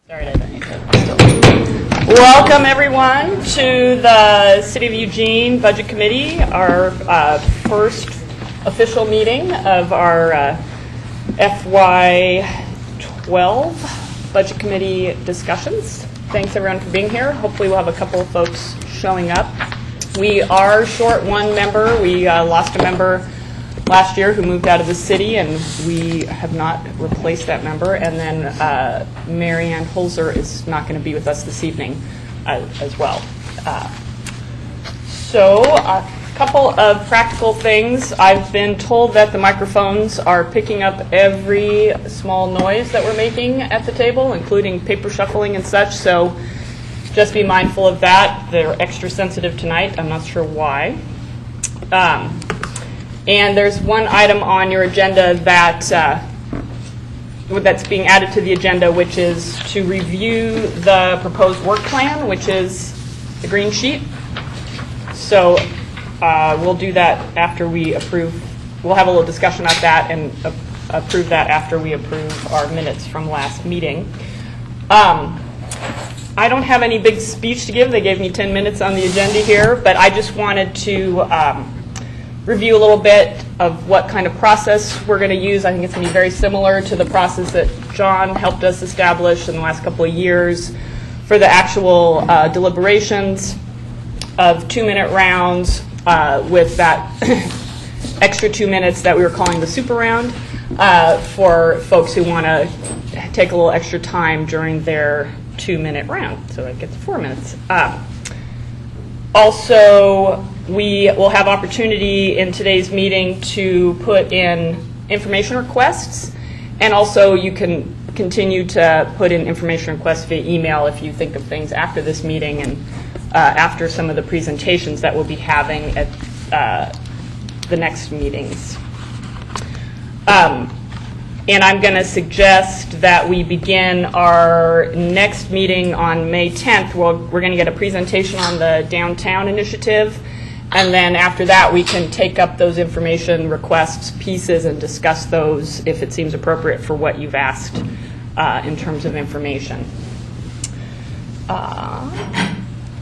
Sorry, I don't need to. Welcome, everyone, to the City of Eugene Budget Committee, our first official meeting of our FY12 Budget Committee discussions. Thanks, everyone, for being here. Hopefully, we'll have a couple of folks showing up. We are short one member. We lost a member last year who moved out of the city, and we have not replaced that member. And then Mary Ann Holzer is not going to be with us this evening as well. So a couple of practical things. I've been told that the microphones are picking up every small noise that we're making at the table, including paper shuffling and such. So just be mindful of that. They're extra sensitive tonight. I'm not sure why. And there's one item on your agenda that that's being added to the agenda, which is to review the proposed work plan, which is the green sheet. So we'll do that after we approve. We'll have a little discussion about that and approve that after we approve our minutes from last meeting. I don't have any big speech to give. They gave me 10 minutes on the agenda here, but I just wanted to review a little bit of what kind of process we're going to use. I think it's going to be very similar to the process that John helped us establish in the last couple of years for the actual deliberations of 2-minute rounds with that extra 2 minutes that we were calling the super round for folks who want to take a little extra time during their 2-minute round. So that gets 4 minutes. Also, we will have opportunity in today's meeting to put in information requests, and also you can continue to put in information requests via email if you think of things after this meeting and after some of the presentations that we'll be having at the next meetings. And I'm going to suggest that we begin our next meeting on May 10th. We're going to get a presentation on the downtown initiative, and then after that we can take up those information requests pieces and discuss those if it seems appropriate for what you've asked in terms of information.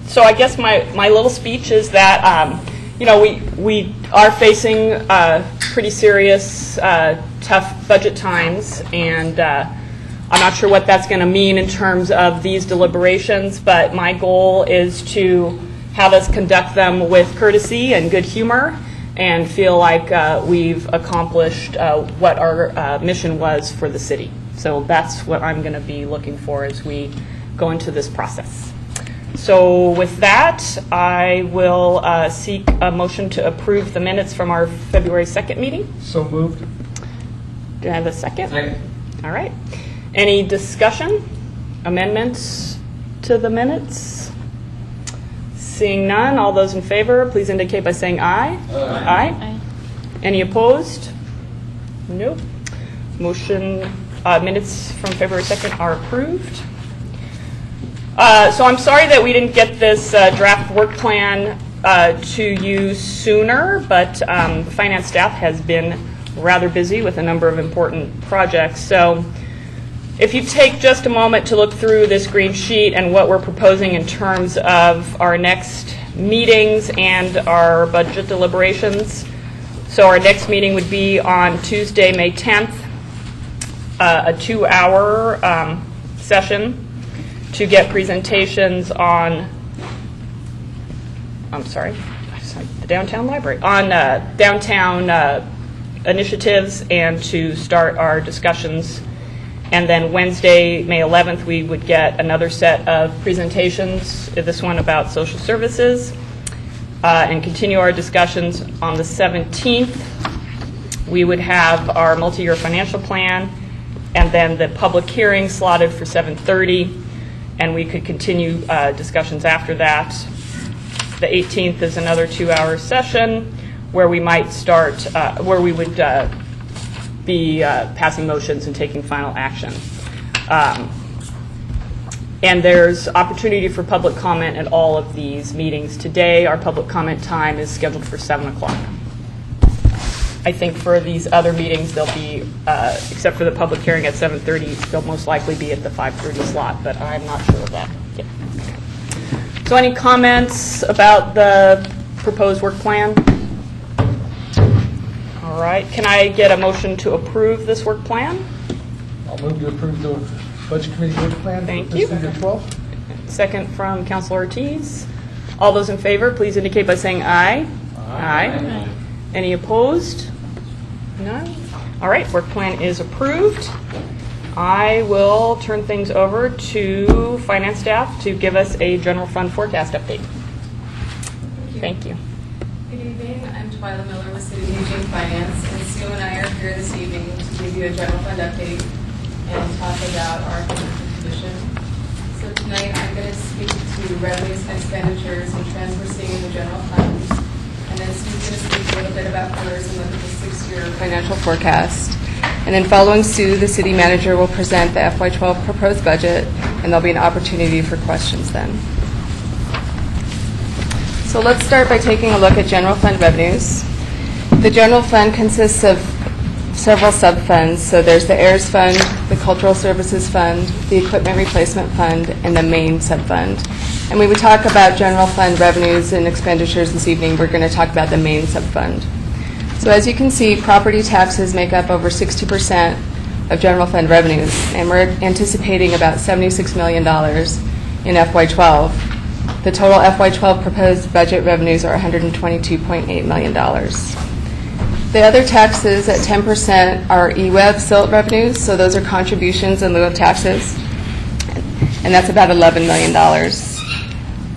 So I guess my little speech is that we are facing pretty serious tough budget times, and I'm not sure what that's going to mean in terms of these deliberations, but my goal is to have us conduct them with courtesy and good humor and feel like we've accomplished what our mission was for the city. So that's what I'm going to be looking for as we go into this process. So with that, I will seek a motion to approve the minutes from our February 2nd meeting. So moved. Do I have a second? Second. All right. Any discussion? Amendments to the minutes? Seeing none, all those in favor, please indicate by saying aye. Aye. Aye. Any opposed? Nope. Motion minutes from February 2nd are approved. So I'm sorry that we didn't get this draft work plan to you sooner, but the finance staff has been rather busy with a number of important projects. So if you take just a moment to look through this green sheet and what we're proposing in terms of our next meetings and our budget deliberations. So our next meeting would be on Tuesday, May 10th, a 2-hour session to get presentations on, the downtown library, on downtown initiatives and to start our discussions. And then Wednesday, May 11th, we would get another set of presentations, this one about social services, and continue our discussions. On the 17th, we would have our multi-year financial plan, and then the public hearing slotted for 7:30, and we could continue discussions after that. The 18th is another 2-hour session where we might start, where we would be passing motions and taking final action. And there's opportunity for public comment at all of these meetings. Today, our public comment time is scheduled for 7 o'clock. I think for these other meetings, they'll be, except for the public hearing at 7:30, they'll most likely be at the 5:30 slot, but I'm not sure of that yet. So any comments about the proposed work plan? All right, can I get a motion to approve this work plan? I'll move to approve the Budget Committee work plan Thank for you. fiscal year 12. Second from Councilor Ortiz. All those in favor, please indicate by saying aye. Aye. Any opposed? None? All right, work plan is approved. I will turn things over to finance staff to give us a general fund forecast update. Thank you. Good evening. I'm Twyla Miller with City of Eugene Finance, and Sue and I are here this evening to give you a general fund update and talk about our financial condition. So tonight I'm going to speak to revenues and expenditures and trends we're seeing in the general fund. And then Sue's going to speak a little bit about pillars and look at the 6-year financial forecast. And then following Sue, the city manager will present the FY12 proposed budget, and there'll be an opportunity for questions then. So let's start by taking a look at general fund revenues. The general fund consists of several sub-funds. So there's the heirs fund, the cultural services fund, the equipment replacement fund, and the main sub-fund. And when we talk about general fund revenues and expenditures this evening, we're going to talk about the main sub-fund. So as you can see, property taxes make up over 60% of general fund revenues, and we're anticipating about $76 million in FY12. The total FY12 proposed budget revenues are $122.8 million. The other taxes at 10% are EWEB SILT revenues, so those are contributions in lieu of taxes, and that's about $11 million.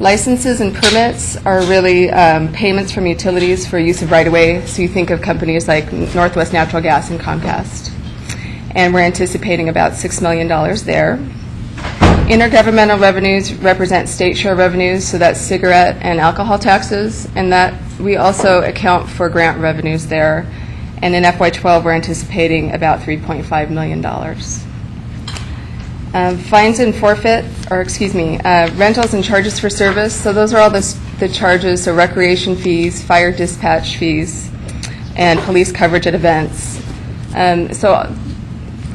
Licenses and permits are really payments from utilities for use of right-of-way, so you think of companies like Northwest Natural Gas and Comcast. And we're anticipating about $6 million there. Intergovernmental revenues represent state share revenues, so that's cigarette and alcohol taxes, and that we also account for grant revenues there. And in FY12, we're anticipating about $3.5 million. Fines and rentals and charges for service. So those are all the charges, so recreation fees, fire dispatch fees, and police coverage at events. So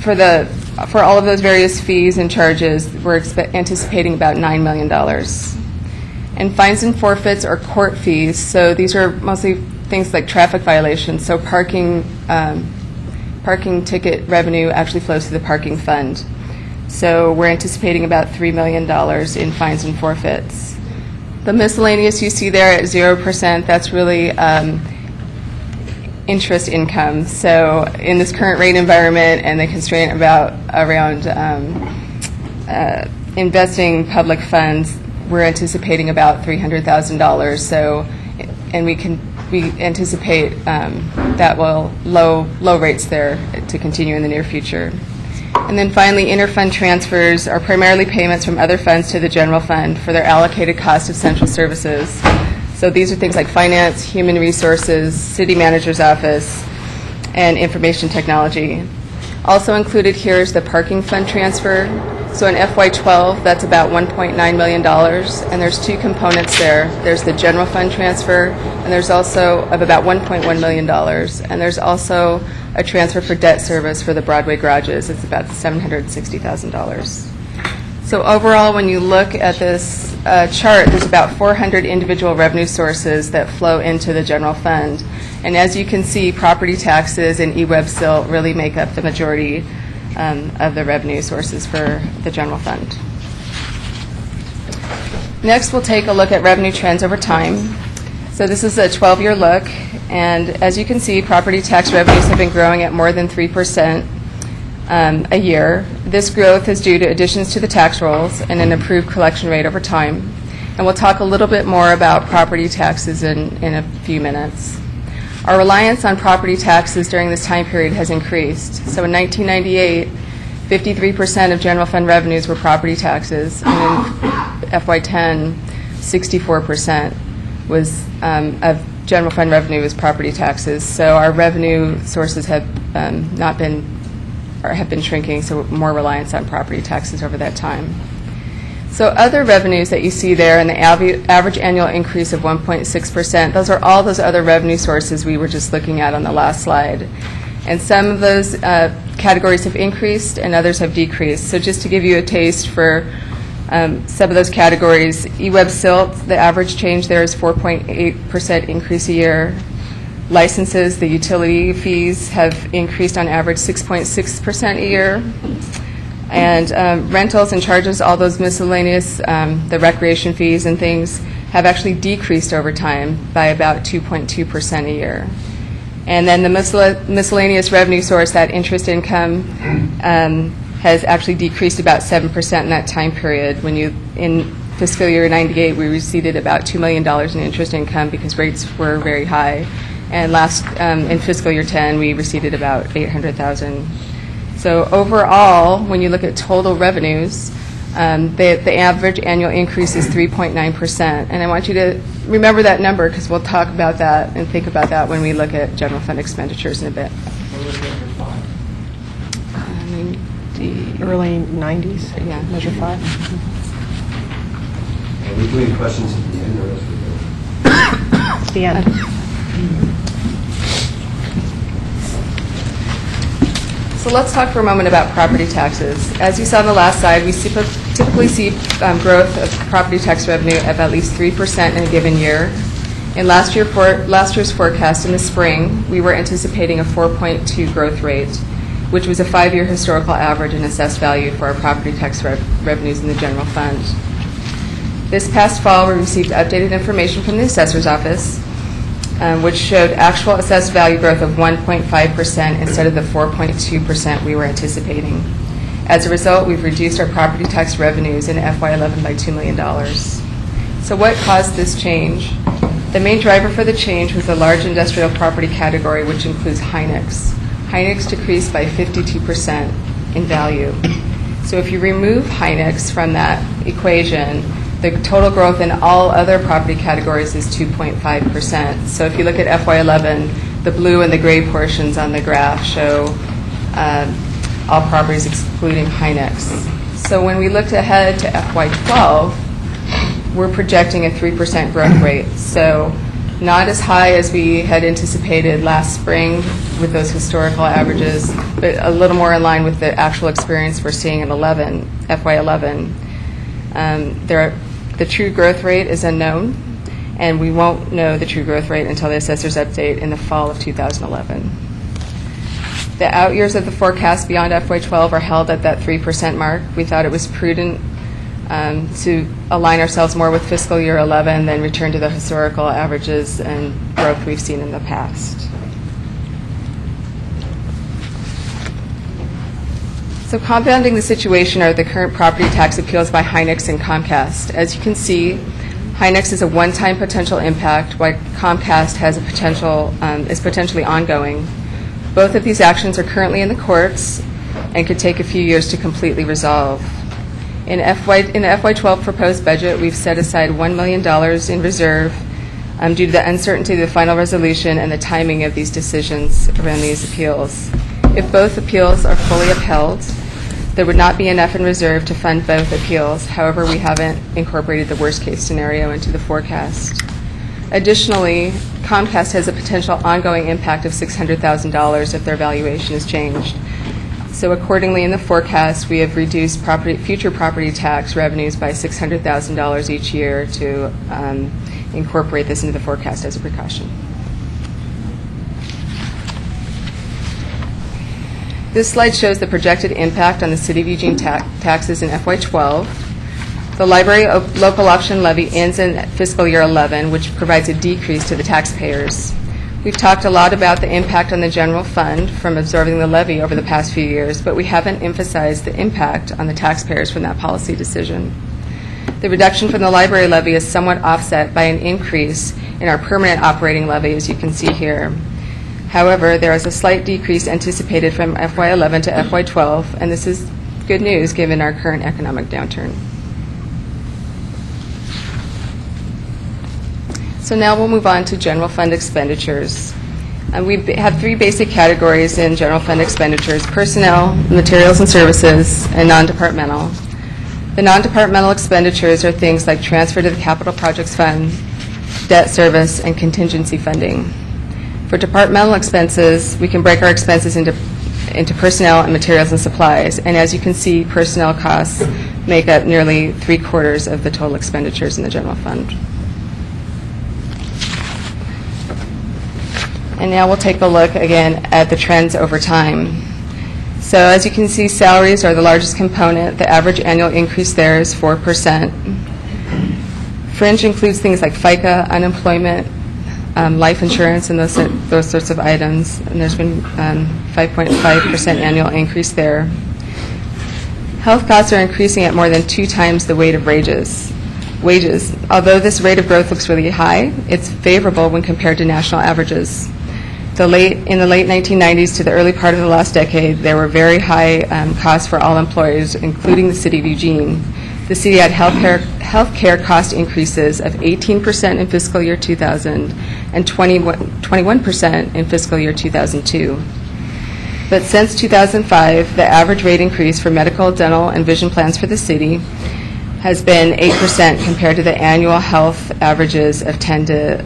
for all of those various fees and charges, we're anticipating about $9 million. And fines and forfeits are court fees. So these are mostly things like traffic violations. So parking ticket revenue actually flows to the parking fund. So we're anticipating about $3 million in fines and forfeits. The miscellaneous you see there at 0%, that's really interest income. So in this current rate environment and the constraint around investing public funds, we're anticipating about $300,000. So, and we anticipate that will low rates there to continue in the near future. And then finally, interfund transfers are primarily payments from other funds to the general fund for their allocated cost of central services. So these are things like finance, human resources, city manager's office, and information technology. Also included here is the parking fund transfer. So in FY12, that's about $1.9 million, and there's two components there. There's the general fund transfer, and there's also of about $1.1 million, and there's also a transfer for debt service for the Broadway garages. It's about $760,000. So overall, when you look at this chart, there's about 400 individual revenue sources that flow into the general fund. And as you can see, property taxes and EWEB SILT really make up the majority of the revenue sources for the general fund. Next, we'll take a look at revenue trends over time. So this is a 12-year look, and as you can see, property tax revenues have been growing at more than 3% a year. This growth is due to additions to the tax rolls and an improved collection rate over time. And we'll talk a little bit more about property taxes in a few minutes. Our reliance on property taxes during this time period has increased. So in 1998, 53% of general fund revenues were property taxes, and in FY10, 64% was of general fund revenue was property taxes. So our revenue sources have been shrinking, so more reliance on property taxes over that time. So other revenues that you see there and the average annual increase of 1.6%, those are all those other revenue sources we were just looking at on the last slide. And some of those categories have increased and others have decreased. So just to give you a taste for some of those categories, eWeb Silt, the average change there is 4.8% increase a year. Licenses, the utility fees have increased on average 6.6% a year. And rentals and charges, all those miscellaneous, the recreation fees and things, have actually decreased over time by about 2.2% a year. And then the miscellaneous revenue source, that interest income, has actually decreased about 7% in that time period. In fiscal year 98, we received about $2 million in interest income because rates were very high. And in fiscal year 10, we received about $800,000. So overall, when you look at total revenues, the average annual increase is 3.9%. And I want you to remember that number because we'll talk about that and think about that when we look at general fund expenditures in a bit. Early 90s, Yeah. Measure 5. Are we doing questions at the end or else we're The end. So let's talk for a moment about property taxes. As you saw on the last slide, we typically see growth of property tax revenue of at least 3% in a given year. In last year's forecast in the spring, we were anticipating a 4.2 growth rate, which was a 5-year historical average and assessed value for our property tax revenues in the general fund. This past fall, we received updated information from the assessor's office, which showed actual assessed value growth of 1.5% instead of the 4.2% we were anticipating. As a result, we've reduced our property tax revenues in FY11 by $2 million. So what caused this change? The main driver for the change was the large industrial property category, which includes Hynix. Hynix decreased by 52% in value. So if you remove Hynix from that equation, the total growth in all other property categories is 2.5%. So if you look at FY11, the blue and the gray portions on the graph show all properties excluding Hynix. So when we looked ahead to FY12, we're projecting a 3% growth rate. So not as high as we had anticipated last spring with those historical averages, but a little more in line with the actual experience we're seeing in FY11. The true growth rate is unknown, and we won't know the true growth rate until the assessor's update in the fall of 2011. The out years of the forecast beyond FY12 are held at that 3% mark. We thought it was prudent to align ourselves more with fiscal year 11 than return to the historical averages and growth we've seen in the past. So compounding the situation are the current property tax appeals by Hynix and Comcast. As you can see, Hynix is a one-time potential impact, while Comcast has a is potentially ongoing. Both of these actions are currently in the courts and could take a few years to completely resolve. In the FY12 proposed budget, we've set aside $1 million in reserve due to the uncertainty of the final resolution and the timing of these decisions around these appeals. If both appeals are fully upheld, there would not be enough in reserve to fund both appeals. However, we haven't incorporated the worst-case scenario into the forecast. Additionally, Comcast has a potential ongoing impact of $600,000 if their valuation is changed. So accordingly, in the forecast, we have reduced future property tax revenues by $600,000 each year to incorporate this into the forecast as a precaution. This slide shows the projected impact on the City of Eugene taxes in FY12. The library local option levy ends in fiscal year 11, which provides a decrease to the taxpayers. We've talked a lot about the impact on the general fund from absorbing the levy over the past few years, but we haven't emphasized the impact on the taxpayers from that policy decision. The reduction from the library levy is somewhat offset by an increase in our permanent operating levy, as you can see here. However, there is a slight decrease anticipated from FY11 to FY12, and this is good news given our current economic downturn. So now we'll move on to general fund expenditures. We have three basic categories in general fund expenditures: personnel, materials and services, and non-departmental. The non-departmental expenditures are things like transfer to the capital projects fund, debt service, and contingency funding. For departmental expenses, we can break our expenses into personnel and materials and supplies. And as you can see, personnel costs make up nearly 3/4 of the total expenditures in the general fund. And now we'll take a look again at the trends over time. So as you can see, salaries are the largest component. The average annual increase there is 4%. Fringe includes things like FICA, unemployment, life insurance, and those sorts of items. And there's been 5.5% annual increase there. Health costs are increasing at more than 2 times the rate of wages. Although this rate of growth looks really high, it's favorable when compared to national averages. In the late 1990s to the early part of the last decade, there were very high costs for all employers, including the city of Eugene. The city had health care cost increases of 18% in fiscal year 2000 and 21% in fiscal year 2002. But since 2005, the average rate increase for medical, dental, and vision plans for the city has been 8% compared to the annual health averages of 10 to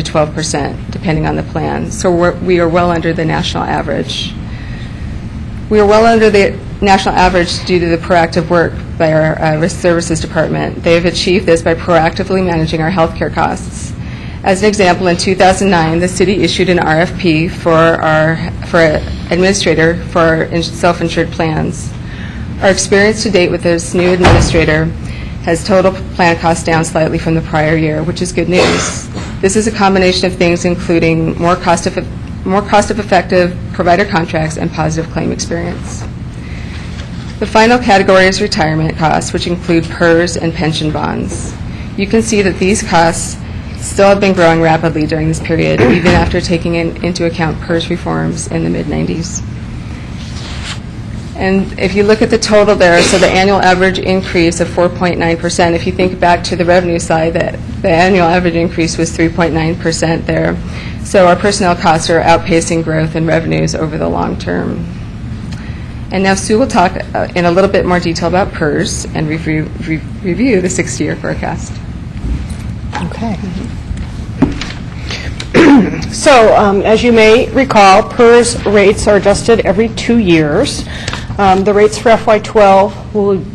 12%, depending on the plan. So we are well under the national average. We are well under the national average due to the proactive work by our Risk Services Department. They have achieved this by proactively managing our healthcare costs. As an example, in 2009, the city issued an RFP for an administrator for our self-insured plans. Our experience to date with this new administrator has total plan costs down slightly from the prior year, which is good news. This is a combination of things including more cost-effective provider contracts and positive claim experience. The final category is retirement costs, which include PERS and pension bonds. You can see that these costs still have been growing rapidly during this period, even after taking into account PERS reforms in the mid-90s. And if you look at the total there, so the annual average increase of 4.9%, if you think back to the revenue side, the annual average increase was 3.9% there. So our personnel costs are outpacing growth in revenues over the long term. And now Sue will talk in a little bit more detail about PERS and review the 60-year forecast. Okay. So, as you may recall, PERS rates are adjusted every 2 years. The rates for FY12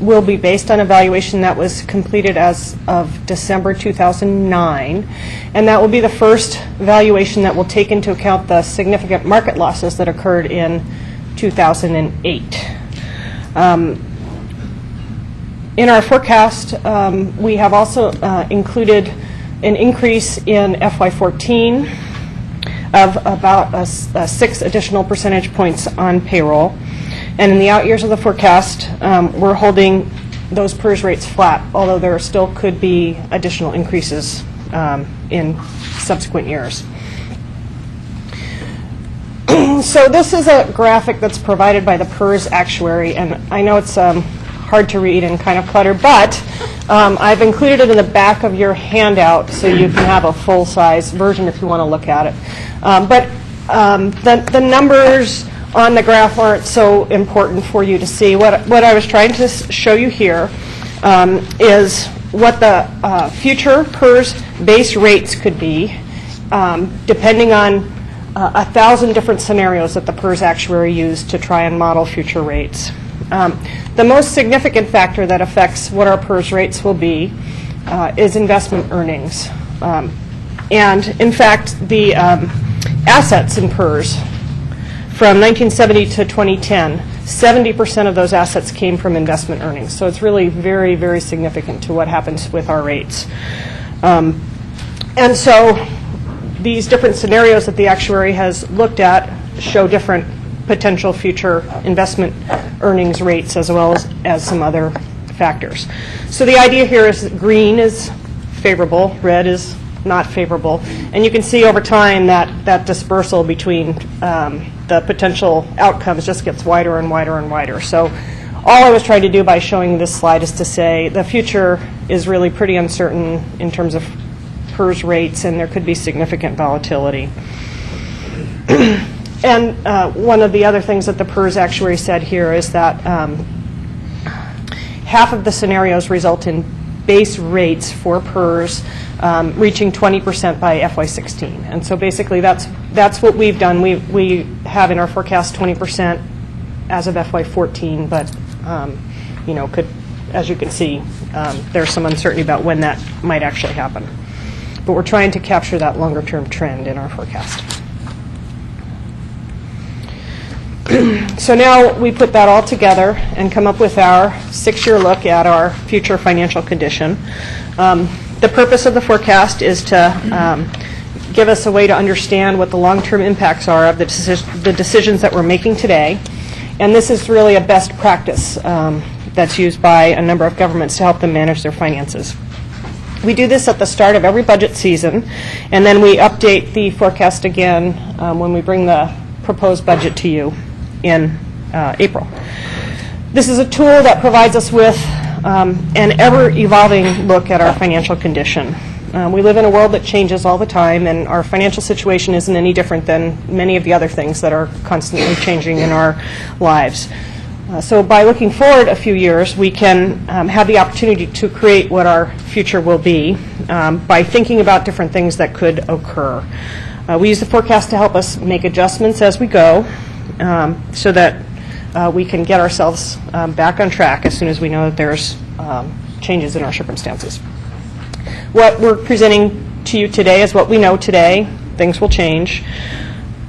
will be based on evaluation that was completed as of December 2009, and that will be the first evaluation that will take into account the significant market losses that occurred in 2008. In our forecast, we have also included an increase in FY14 of about 6 additional percentage points on payroll. And in the out years of the forecast, we're holding those PERS rates flat, although there still could be additional increases in subsequent years. So this is a graphic that's provided by the PERS actuary, and I know it's hard to read and kind of cluttered, but I've included it in the back of your handout so you can have a full-size version if you want to look at it. But the numbers on the graph aren't so important for you to see. What I was trying to show you here is what the future PERS base rates could be, depending on 1,000 different scenarios that the PERS actuary used to try and model future rates. The most significant factor that affects what our PERS rates will be is investment earnings. And in fact, the assets in PERS from 1970 to 2010, 70% of those assets came from investment earnings. So it's really very, very significant to what happens with our rates. And so these different scenarios that the actuary has looked at show different potential future investment earnings rates as well as some other factors. So the idea here is that green is favorable, red is not favorable, and you can see over time that dispersal between the potential outcomes just gets wider and wider and wider. So all I was trying to do by showing this slide is to say the future is really pretty uncertain in terms of PERS rates, and there could be significant volatility. And one of the other things that the PERS actuary said here is that half of the scenarios result in base rates for PERS reaching 20% by FY16. And so basically that's what we've done. We have in our forecast 20% as of FY14, but as you can see, there's some uncertainty about when that might actually happen. But we're trying to capture that longer-term trend in our forecast. So now we put that all together and come up with our 6-year look at our future financial condition. The purpose of the forecast is to give us a way to understand what the long-term impacts are of the decisions that we're making today. And this is really a best practice that's used by a number of governments to help them manage their finances. We do this at the start of every budget season, and then we update the forecast again when we bring the proposed budget to you in April. This is a tool that provides us with an ever-evolving look at our financial condition. We live in a world that changes all the time, and our financial situation isn't any different than many of the other things that are constantly changing in our lives. So by looking forward a few years, we can have the opportunity to create what our future will be by thinking about different things that could occur. We use the forecast to help us make adjustments as we go so that we can get ourselves back on track as soon as we know that there's changes in our circumstances. What we're presenting to you today is what we know today. Things will change.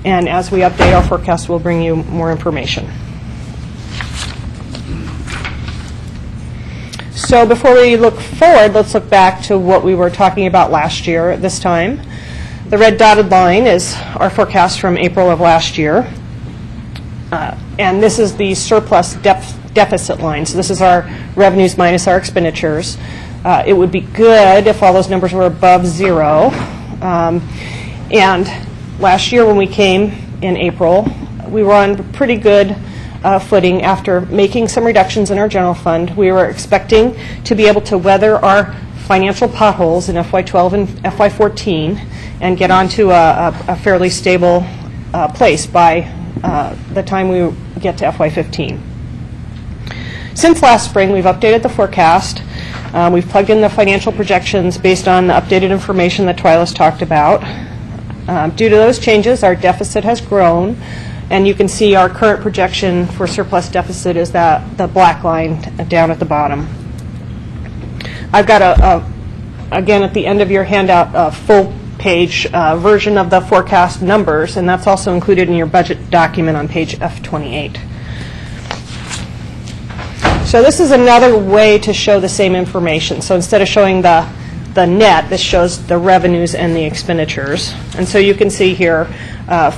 And as we update our forecast, we'll bring you more information. So before we look forward, let's look back to what we were talking about last year at this time. The red dotted line is our forecast from April of last year. And this is the surplus deficit line. So this is our revenues minus our expenditures. It would be good if all those numbers were above 0. And last year when we came in April, we were on pretty good footing after making some reductions in our general fund. We were expecting to be able to weather our financial potholes in FY12 and FY14 and get onto a fairly stable place by the time we get to FY15. Since last spring, we've updated the forecast. We've plugged in the financial projections based on the updated information that Twyla's talked about. Due to those changes, our deficit has grown, and you can see our current projection for surplus deficit is the black line down at the bottom. I've got again at the end of your handout, a full-page version of the forecast numbers, and that's also included in your budget document on page F28. So this is another way to show the same information. So instead of showing the net, this shows the revenues and the expenditures. And so you can see here,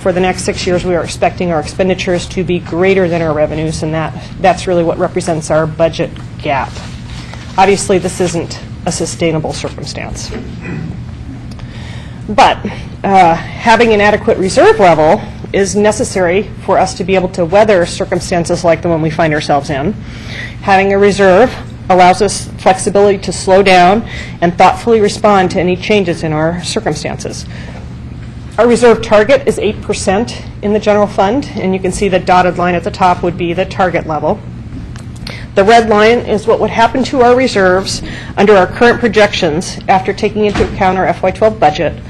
for the next 6 years, we are expecting our expenditures to be greater than our revenues, and that's really what represents our budget gap. Obviously, this isn't a sustainable circumstance. But having an adequate reserve level is necessary for us to be able to weather circumstances like the one we find ourselves in. Having a reserve allows us flexibility to slow down and thoughtfully respond to any changes in our circumstances. Our reserve target is 8% in the general fund, and you can see the dotted line at the top would be the target level. The red line is what would happen to our reserves under our current projections after taking into account our FY12 budget.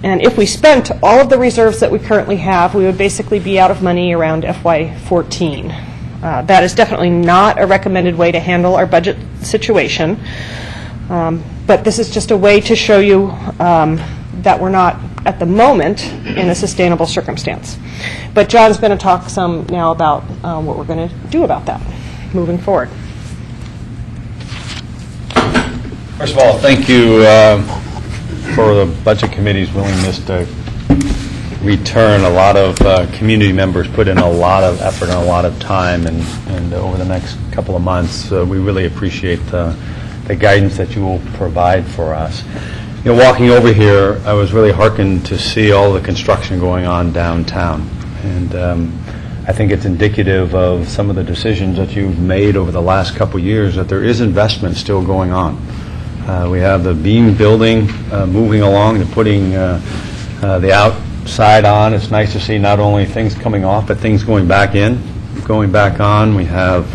And if we spent all of the reserves that we currently have, we would basically be out of money around FY14. That is definitely not a recommended way to handle our budget situation, but this is just a way to show you that we're not, at the moment, in a sustainable circumstance. But John's going to talk some now about what we're going to do about that moving forward. First of all, thank you for the Budget Committee's willingness to return. A lot of community members put in a lot of effort and a lot of time, and over the next couple of months, we really appreciate the guidance that you will provide for us. You know, walking over here, I was really heartened to see all the construction going on downtown, and I think it's indicative of some of the decisions that you've made over the last couple of years that there is investment still going on. We have the Beam building moving along and putting the outside on. It's nice to see not only things coming off, but things going back in, going back on. We have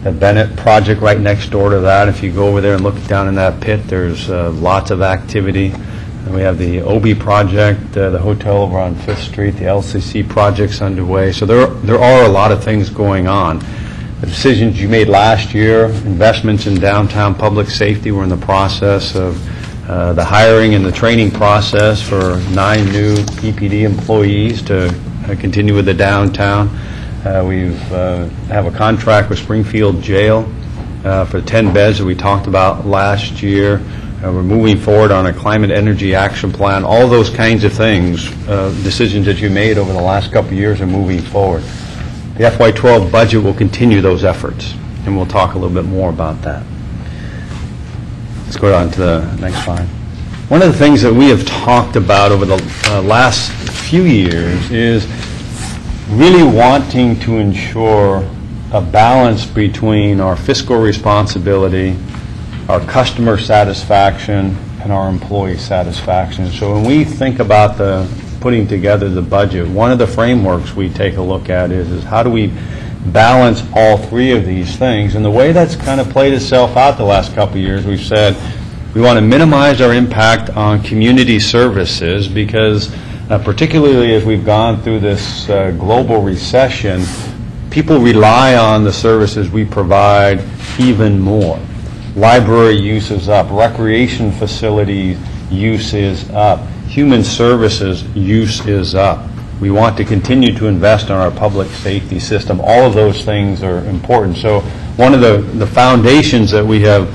the Bennett project right next door to that. If you go over there and look down in that pit, there's lots of activity. And we have the OB project, the hotel over on 5th Street, the LCC project's underway. So there are a lot of things going on. The decisions you made last year, investments in downtown public safety, we're in the process of the hiring and the training process for 9 new EPD employees to continue with the downtown. We have a contract with Springfield Jail for 10 beds that we talked about last year. We're moving forward on a climate energy action plan. All those kinds of things, decisions that you made over the last couple of years are moving forward. The FY12 budget will continue those efforts, and we'll talk a little bit more about that. Let's go on to the next slide. One of the things that we have talked about over the last few years is really wanting to ensure a balance between our fiscal responsibility, our customer satisfaction, and our employee satisfaction. So when we think about putting together the budget, one of the frameworks we take a look at is how do we balance all three of these things. And the way that's kind of played itself out the last couple of years, we've said we want to minimize our impact on community services because particularly as we've gone through this global recession, people rely on the services we provide even more. Library use is up, recreation facility use is up, human services use is up. We want to continue to invest in our public safety system. All of those things are important. So one of the foundations that we have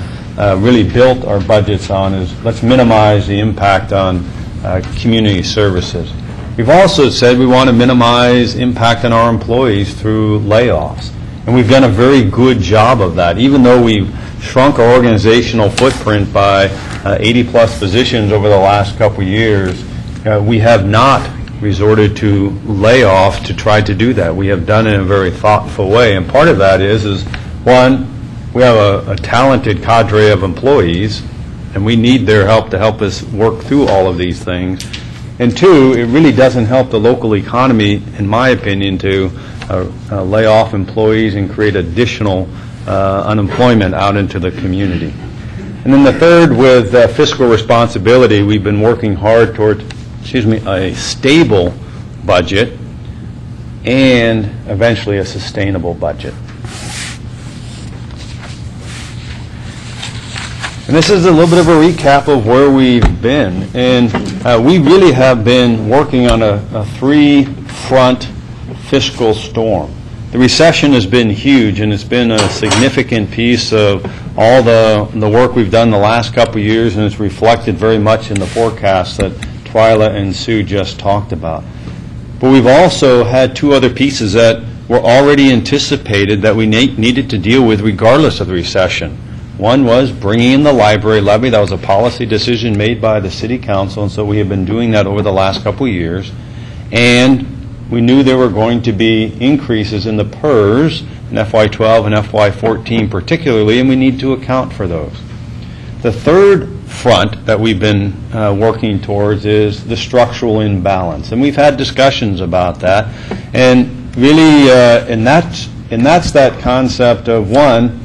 really built our budgets on is let's minimize the impact on community services. We've also said we want to minimize impact on our employees through layoffs. And we've done a very good job of that. Even though we've shrunk our organizational footprint by 80-plus positions over the last couple of years, we have not resorted to layoffs to try to do that. We have done it in a very thoughtful way. And part of that is one, we have a talented cadre of employees, and we need their help to help us work through all of these things. And two, it really doesn't help the local economy, in my opinion, to lay off employees and create additional unemployment out into the community. And then the third, with fiscal responsibility, we've been working hard toward, a stable budget and eventually a sustainable budget. And this is a little bit of a recap of where we've been. And we really have been working on a three-front fiscal storm. The recession has been huge, and it's been a significant piece of all the work we've done the last couple of years, and it's reflected very much in the forecast that Twyla and Sue just talked about. But we've also had two other pieces that were already anticipated that we needed to deal with regardless of the recession. One was bringing in the library levy. That was a policy decision made by the City Council, and so we have been doing that over the last couple of years. And we knew there were going to be increases in the PERS in FY12 and FY14 particularly, and we need to account for those. The third front that we've been working towards is the structural imbalance, and we've had discussions about that. And really, and that's that concept of, one,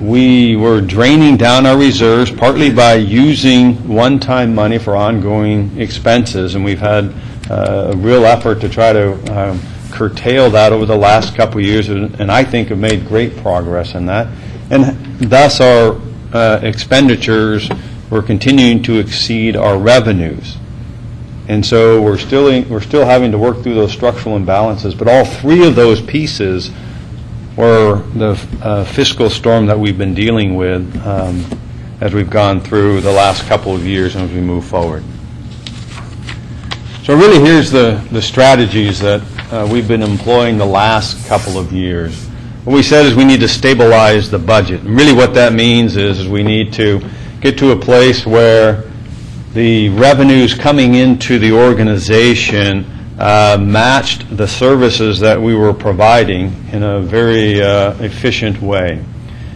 we were draining down our reserves partly by using one-time money for ongoing expenses, and we've had a real effort to try to curtail that over the last couple of years, and I think have made great progress in that. And thus our expenditures were continuing to exceed our revenues. And so we're still having to work through those structural imbalances, but all three of those pieces were the fiscal storm that we've been dealing with as we've gone through the last couple of years and as we move forward. So really here's the strategies that we've been employing the last couple of years. What we said is we need to stabilize the budget. And really what that means is we need to get to a place where the revenues coming into the organization matched the services that we were providing in a very efficient way.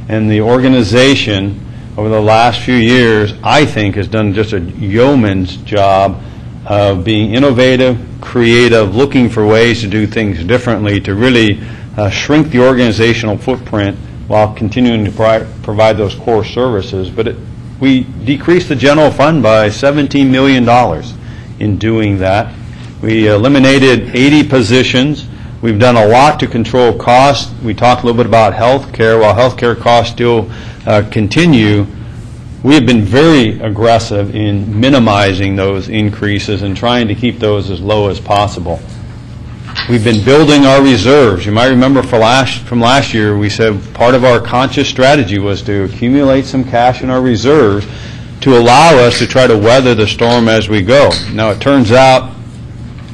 And the organization over the last few years, I think, has done just a yeoman's job of being innovative, creative, looking for ways to do things differently, to really shrink the organizational footprint while continuing to provide those core services. But we decreased the general fund by $17 million in doing that. We eliminated 80 positions. We've done a lot to control costs. We talked a little bit about health care. While health care costs still continue, we have been very aggressive in minimizing those increases and trying to keep those as low as possible. We've been building our reserves. You might remember from last year, we said part of our conscious strategy was to accumulate some cash in our reserves to allow us to try to weather the storm as we go. Now, it turns out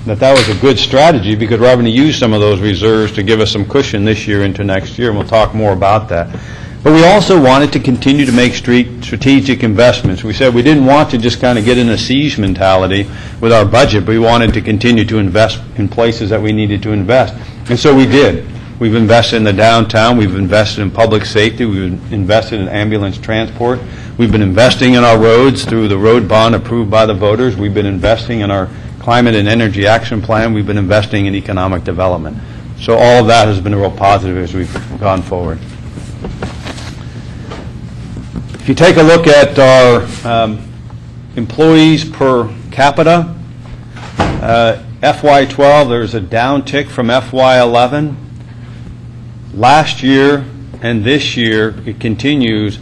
that was a good strategy because we're having to use some of those reserves to give us some cushion this year into next year, and we'll talk more about that. But we also wanted to continue to make strategic investments. We said we didn't want to just kind of get in a siege mentality with our budget, but we wanted to continue to invest in places that we needed to invest. And so we did. We've invested in the downtown. We've invested in public safety. We've invested in ambulance transport. We've been investing in our roads through the road bond approved by the voters. We've been investing in our climate and energy action plan. We've been investing in economic development. So all of that has been real positive as we've gone forward. If you take a look at our employees per capita, FY12, there's a downtick from FY11. Last year and this year, it continues.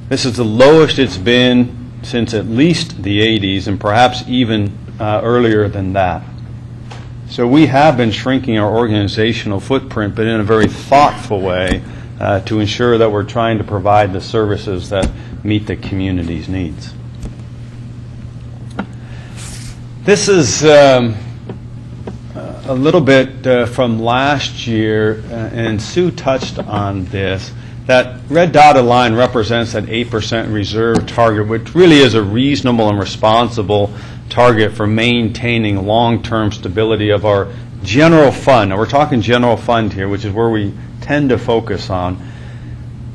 This is the lowest it's been since at least the 80s, and perhaps even earlier than that. So we have been shrinking our organizational footprint, but in a very thoughtful way to ensure that we're trying to provide the services that meet the community's needs. This is a little bit from last year, and Sue touched on this. That red dotted line represents that 8% reserve target, which really is a reasonable and responsible target for maintaining long-term stability of our general fund. Now, we're talking general fund here, which is where we tend to focus on.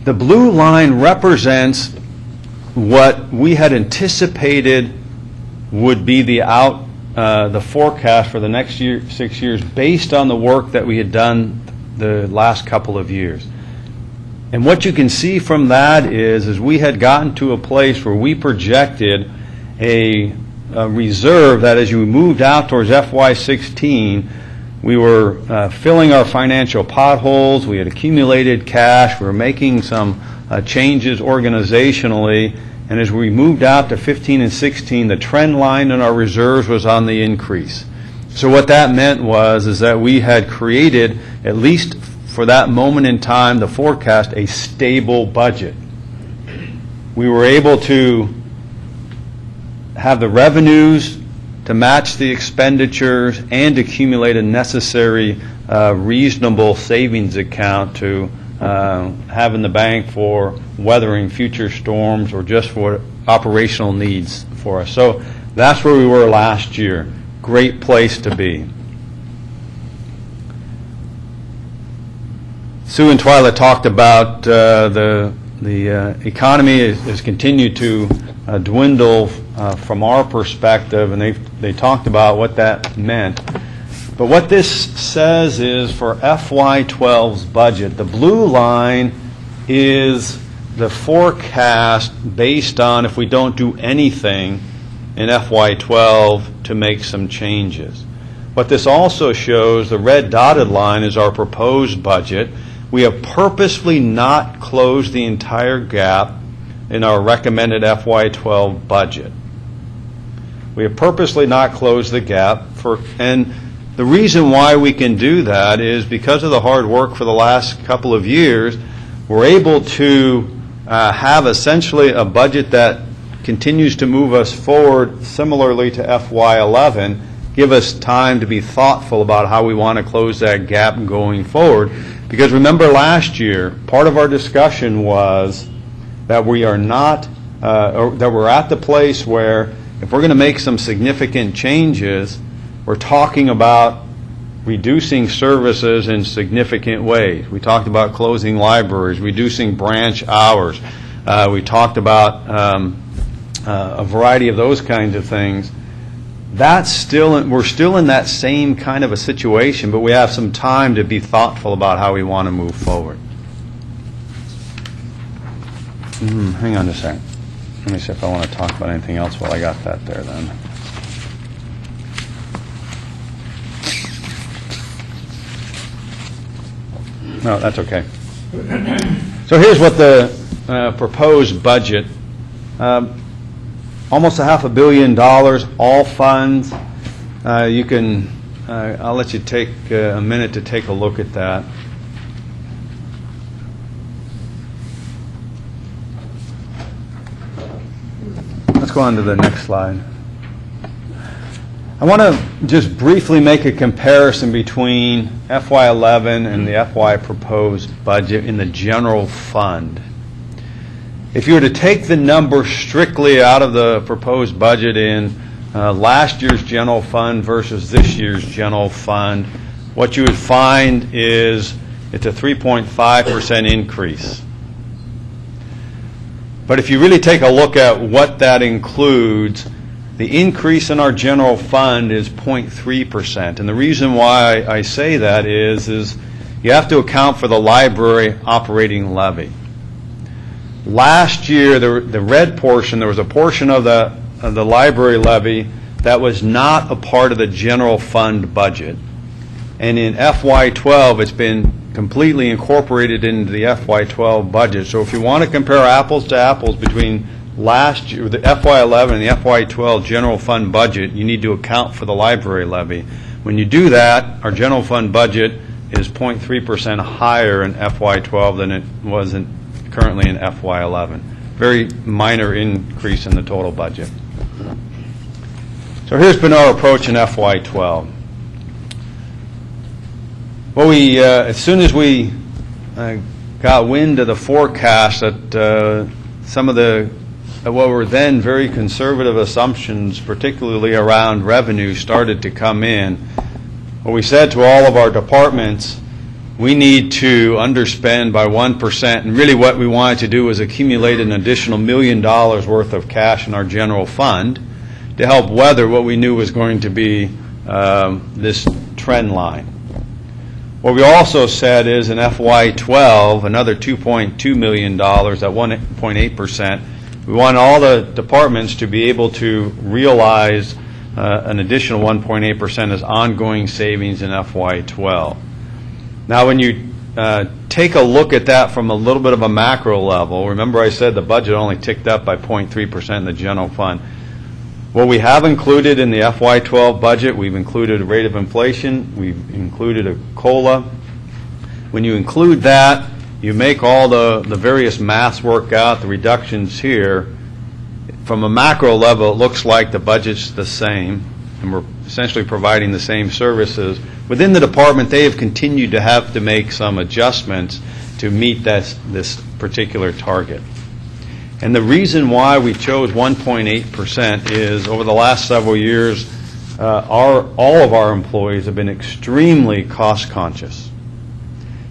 The blue line represents what we had anticipated would be the forecast for the next 6 years based on the work that we had done the last couple of years. And what you can see from that is we had gotten to a place where we projected a reserve that as you moved out towards FY16, we were filling our financial potholes, we had accumulated cash, we were making some changes organizationally, and as we moved out to 15 and 16, the trend line in our reserves was on the increase. So what that meant is that we had created, at least for that moment in time, the forecast, a stable budget. We were able to have the revenues to match the expenditures and accumulate a necessary reasonable savings account to have in the bank for weathering future storms or just for operational needs for us. So that's where we were last year. Great place to be. Sue and Twyla talked about the economy has continued to dwindle from our perspective, and they talked about what that meant. But what this says is for FY12's budget, the blue line is the forecast based on if we don't do anything in FY12 to make some changes. What this also shows, the red dotted line, is our proposed budget. We have purposefully not closed the entire gap in our recommended FY12 budget. We have purposely not closed the gap and the reason why we can do that is because of the hard work for the last couple of years, we're able to have essentially a budget that continues to move us forward similarly to FY11, give us time to be thoughtful about how we want to close that gap going forward. Because remember last year, part of our discussion was that we are not, that we're at the place where if we're going to make some significant changes, we're talking about reducing services in significant ways. We talked about closing libraries, reducing branch hours. We talked about a variety of those kinds of things. We're still in that same kind of a situation, but we have some time to be thoughtful about how we want to move forward. Hang on a second. Let me see if I want to talk about anything else while I got that there then. No, that's okay. So here's what the proposed budget, almost $500 million, all funds. You can, I'll let you take a minute to take a look at that. Let's go on to the next slide. I want to just briefly make a comparison between FY11 and the FY proposed budget in the general fund. If you were to take the number strictly out of the proposed budget in last year's general fund versus this year's general fund, what you would find is it's a 3.5% increase. But if you really take a look at what that includes, the increase in our general fund is 0.3%. And the reason why I say that is you have to account for the library operating levy. Last year, the red portion, there was a portion of the library levy that was not a part of the general fund budget. And in FY12, it's been completely incorporated into the FY12 budget. So if you want to compare apples to apples between last year, the FY11 and the FY12 general fund budget, you need to account for the library levy. When you do that, our general fund budget is 0.3% higher in FY12 than it was currently in FY11. Very minor increase in the total budget. So here's been our approach in FY12. Well, as soon as we got wind of the forecast that some of what were then very conservative assumptions, particularly around revenue, started to come in, what we said to all of our departments, we need to underspend by 1%, and really what we wanted to do was accumulate an additional $1 million worth of cash in our general fund to help weather what we knew was going to be this trend line. What we also said is in FY12, another $2.2 million at 1.8%. We want all the departments to be able to realize an additional 1.8% as ongoing savings in FY12. Now, when you take a look at that from a little bit of a macro level, remember I said the budget only ticked up by 0.3% in the general fund. What we have included in the FY12 budget, we've included a rate of inflation, we've included a COLA. When you include that, you make all the various maths work out, the reductions here. From a macro level, it looks like the budget's the same, and we're essentially providing the same services. Within the department, they have continued to have to make some adjustments to meet this particular target. And the reason why we chose 1.8% is over the last several years, all of our employees have been extremely cost conscious.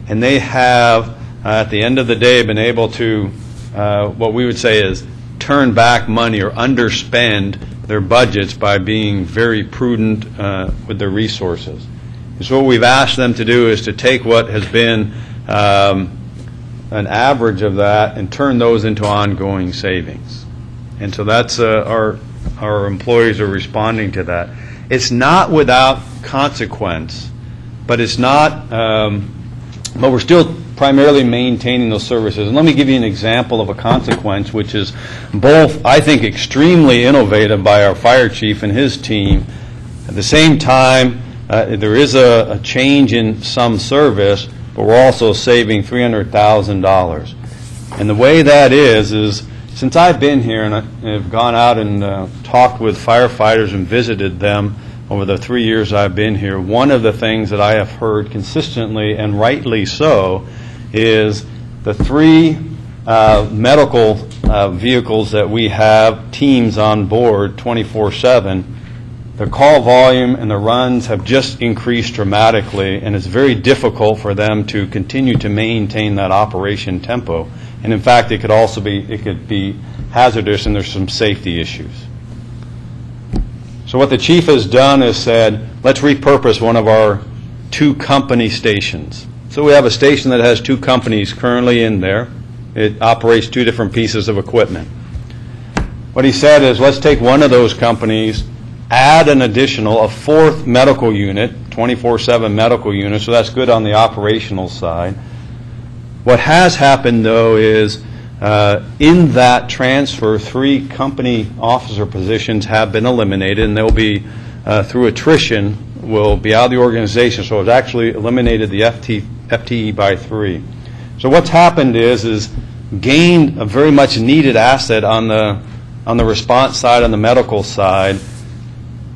And they have, at the end of the day, been able to, what we would say is, turn back money or underspend their budgets by being very prudent with their resources. And so what we've asked them to do is to take what has been an average of that and turn those into ongoing savings. And so that's our employees are responding to that. It's not without consequence, but it's not, but we're still primarily maintaining those services. And let me give you an example of a consequence, which is both, I think, extremely innovative by our fire chief and his team. At the same time, there is a change in some service, but we're also saving $300,000. And the way that is since I've been here and I've gone out and talked with firefighters and visited them over the 3 years I've been here, one of the things that I have heard consistently, and rightly so, is the 3 medical vehicles that we have, teams on board 24/7, the call volume and the runs have just increased dramatically, and it's very difficult for them to continue to maintain that operation tempo. And in fact, it could be hazardous, and there's some safety issues. So what the chief has done is said, let's repurpose one of our 2 company stations. So we have a station that has 2 companies currently in there. it operates two different pieces of equipment. What he said is, let's take one of those companies, add an additional, a fourth medical unit, 24/7 medical unit, so that's good on the operational side. What has happened, though, is in that transfer, 3 company officer positions have been eliminated, and they'll be, through attrition, will be out of the organization. So it's actually eliminated the FTE by 3. So what's happened is gained a very much needed asset on the response side, on the medical side.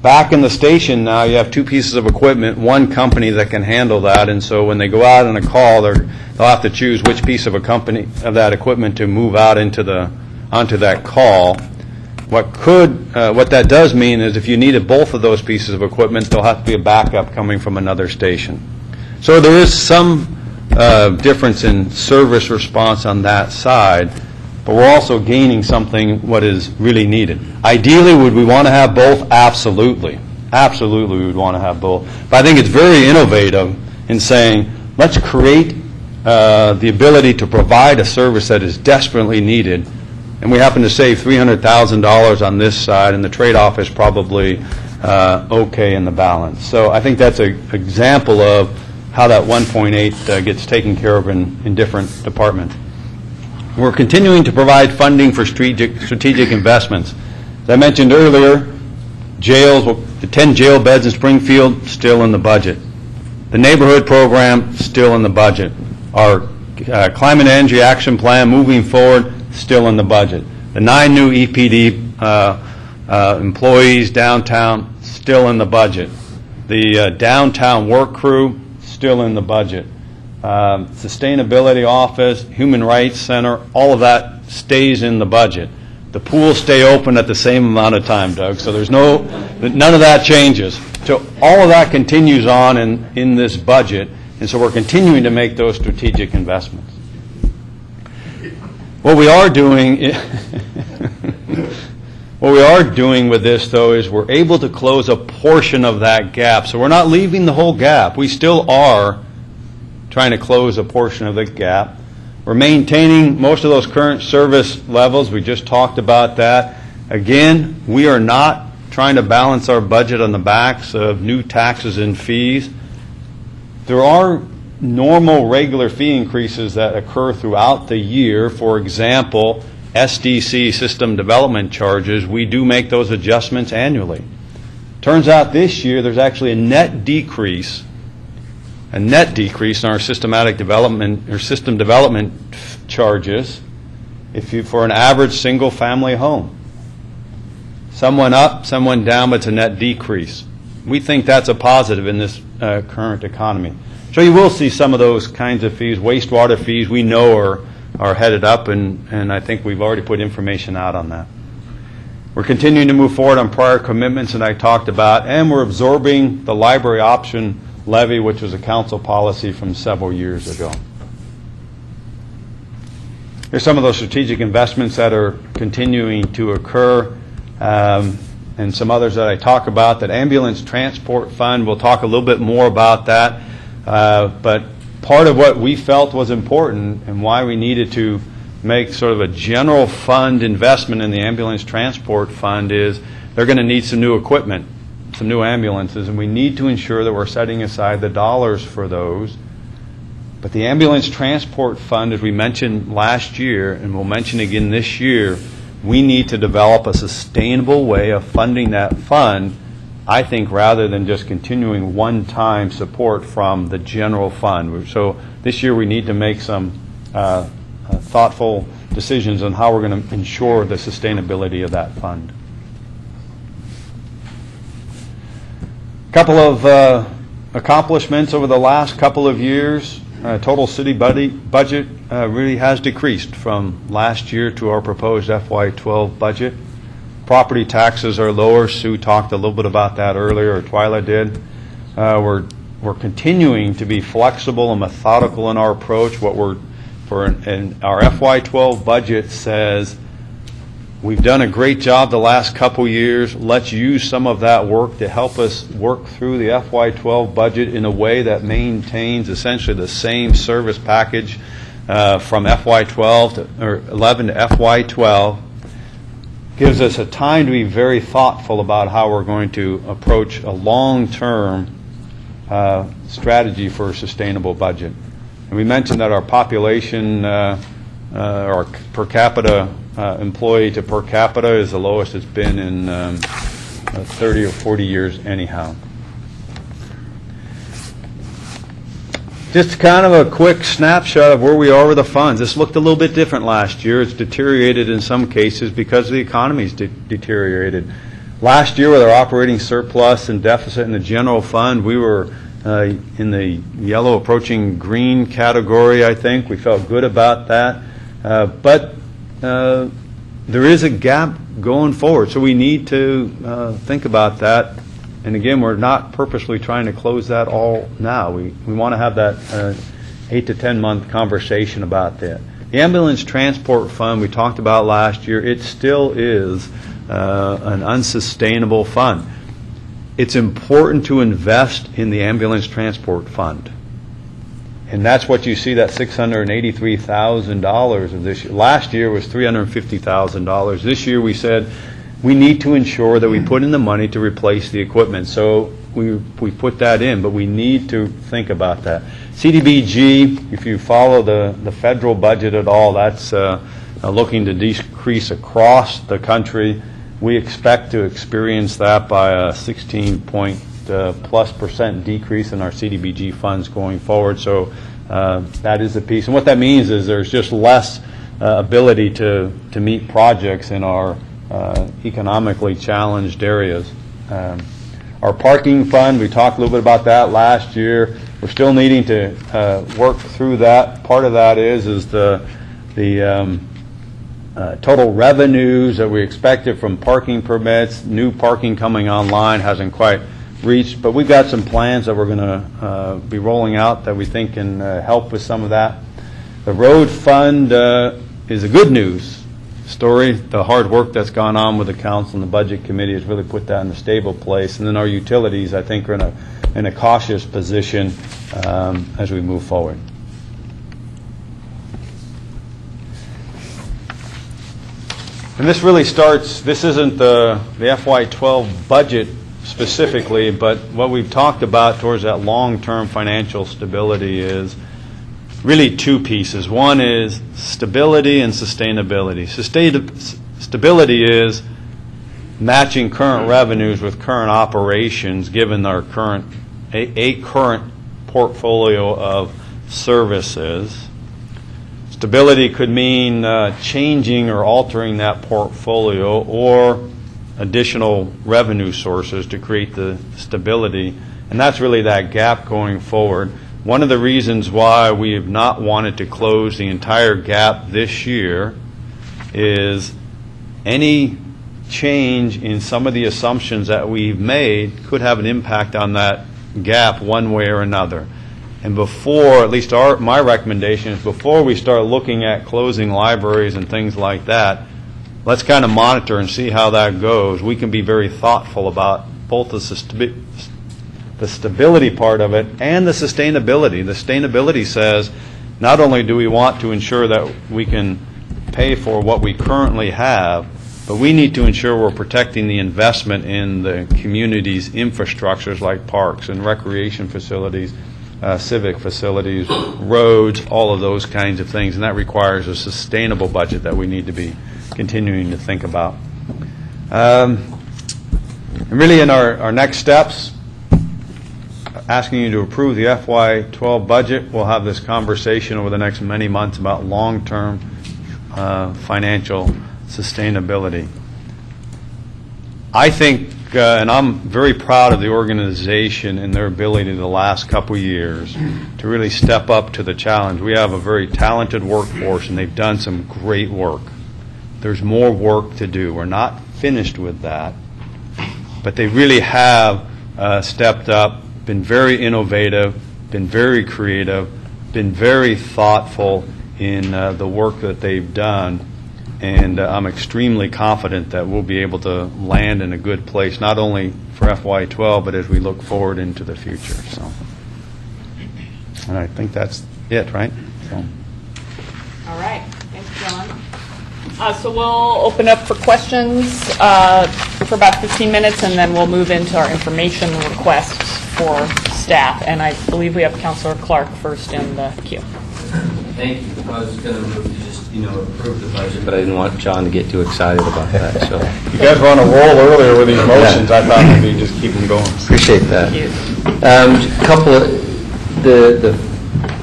Back in the station now, you have 2 pieces of equipment, 1 company that can handle that, and so when they go out on a call, they'll have to choose which piece of that equipment to move out onto that call. What that does mean is if you needed both of those pieces of equipment, there'll have to be a backup coming from another station. So there is some difference in service response on that side, but we're also gaining something what is really needed. Ideally, would we want to have both? Absolutely. Absolutely, we would want to have both. But I think it's very innovative in saying, let's create the ability to provide a service that is desperately needed, and we happen to save $300,000 on this side, and the trade-off is probably okay in the balance. So I think that's an example of how that 1.8 gets taken care of in different departments. We're continuing to provide funding for strategic investments. As I mentioned earlier, jails, the 10 jail beds in Springfield, still in the budget. The neighborhood program, still in the budget. Our climate energy action plan moving forward, still in the budget. The 9 new EPD employees downtown, still in the budget. The downtown work crew, still in the budget. Sustainability office, human rights center, all of that stays in the budget. The pools stay open at the same amount of time, Doug, so there's none of that changes. So all of that continues on in this budget, and so we're continuing to make those strategic investments. What we are doing with this, though, is we're able to close a portion of that gap. So we're not leaving the whole gap. We still are trying to close a portion of the gap. We're maintaining most of those current service levels. We just talked about that. Again, we are not trying to balance our budget on the backs of new taxes and fees. There are normal regular fee increases that occur throughout the year. For example, SDC, system development charges, we do make those adjustments annually. Turns out this year there's actually a net decrease in our systematic development or system development charges for an average single family home. Some went up, some went down, but it's a net decrease. We think that's a positive in this current economy. So you will see some of those kinds of fees. Wastewater fees we know are headed up, and I think we've already put information out on that. We're continuing to move forward on prior commitments that I talked about, and we're absorbing the library option levy, which was a council policy from several years ago. Here's some of those strategic investments that are continuing to occur, and some others that I talk about. That ambulance transport fund, we'll talk a little bit more about that. But part of what we felt was important and why we needed to make sort of a general fund investment in the ambulance transport fund is they're going to need some new equipment, some new ambulances, and we need to ensure that we're setting aside the dollars for those. But the ambulance transport fund, as we mentioned last year, and we'll mention again this year, we need to develop a sustainable way of funding that fund, I think, rather than just continuing one-time support from the general fund. So this year we need to make some thoughtful decisions on how we're going to ensure the sustainability of that fund. A couple of accomplishments over the last couple of years. Total city budget really has decreased from last year to our proposed FY12 budget. Property taxes are lower. Sue talked a little bit about that earlier, or Twyla did. We're continuing to be flexible and methodical in our approach. What we're in our FY12 budget says we've done a great job the last couple years. Let's use some of that work to help us work through the FY12 budget in a way that maintains essentially the same service package from FY12 to, or 11 to FY12, gives us a time to be very thoughtful about how we're going to approach a long-term strategy for a sustainable budget. And we mentioned that our population, our per capita employee to per capita is the lowest it's been in 30 or 40 years anyhow. Just kind of a quick snapshot of where we are with the funds. This looked a little bit different last year. It's deteriorated in some cases because the economy's deteriorated. Last year with our operating surplus and deficit in the general fund, we were in the yellow approaching green category, I think. We felt good about that. But there is a gap going forward, so we need to think about that. And again, we're not purposely trying to close that all now. We want to have that 8 to 10 month conversation about that. The ambulance transport fund we talked about last year, it still is an unsustainable fund. It's important to invest in the ambulance transport fund. And that's what you see, that $683,000 of this year. Last year was $350,000. This year we said we need to ensure that we put in the money to replace the equipment. So we put that in, but we need to think about that. CDBG, if you follow the federal budget at all, that's looking to decrease across the country. We expect to experience that by a 16+ % decrease in our CDBG funds going forward. So that is a piece. And what that means is there's just less ability to meet projects in our economically challenged areas. Our parking fund, we talked a little bit about that last year. We're still needing to work through that. Part of that is the total revenues that we expected from parking permits. New parking coming online hasn't quite reached, but we've got some plans that we're going to be rolling out that we think can help with some of that. The road fund is a good news story. The hard work that's gone on with the council and the budget committee has really put that in a stable place. And then our utilities, I think, are in a cautious position as we move forward. And this really starts, this isn't the FY12 budget specifically, but what we've talked about towards that long-term financial stability is really two pieces. One is stability and sustainability. Stability is matching current revenues with current operations given our current portfolio of services. Stability could mean changing or altering that portfolio or additional revenue sources to create the stability. And that's really that gap going forward. One of the reasons why we have not wanted to close the entire gap this year is any change in some of the assumptions that we've made could have an impact on that gap one way or another. And before, at least my recommendation is before we start looking at closing libraries and things like that, let's kind of monitor and see how that goes. We can be very thoughtful about both the stability part of it and the sustainability. The sustainability says not only do we want to ensure that we can pay for what we currently have, but we need to ensure we're protecting the investment in the community's infrastructures like parks and recreation facilities, civic facilities, roads, all of those kinds of things. And that requires a sustainable budget that we need to be continuing to think about. And really in our next steps, asking you to approve the FY12 budget. We'll have this conversation over the next many months about long-term financial sustainability. I think, and I'm very proud of the organization and their ability the last couple of years to really step up to the challenge. We have a very talented workforce, and they've done some great work. There's more work to do. We're not finished with that, but they really have stepped up, been very innovative, been very creative, been very thoughtful in the work that they've done. And I'm extremely confident that we'll be able to land in a good place, not only for FY12, but as we look forward into the future. So, and I think that's it, right? So, John. So we'll open up for questions for about 15 minutes, and then we'll move into our information requests for staff. And I believe we have Councilor Clark first in the queue. Thank you. I was going to move to just, approve the budget, but I didn't want John to get too excited about that, so. You guys were on a roll earlier with these motions. I thought maybe just keep them going. Appreciate that. Couple of,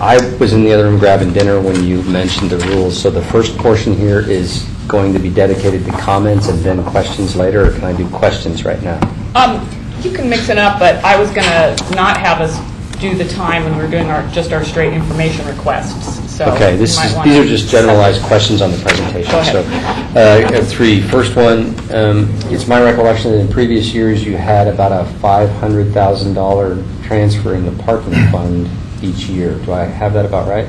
I was in the other room grabbing dinner when you mentioned the rules, so the first portion here is going to be dedicated to comments and then questions later, or can I do questions right now? You can mix it up, but I was going to not have us do the time when we're doing our straight information requests. So Okay, these are just generalized questions on the presentation. Go ahead. So I have three. First one, it's my recollection that in previous years you had about a $500,000 transfer in the parking fund each year. Do I have that about right?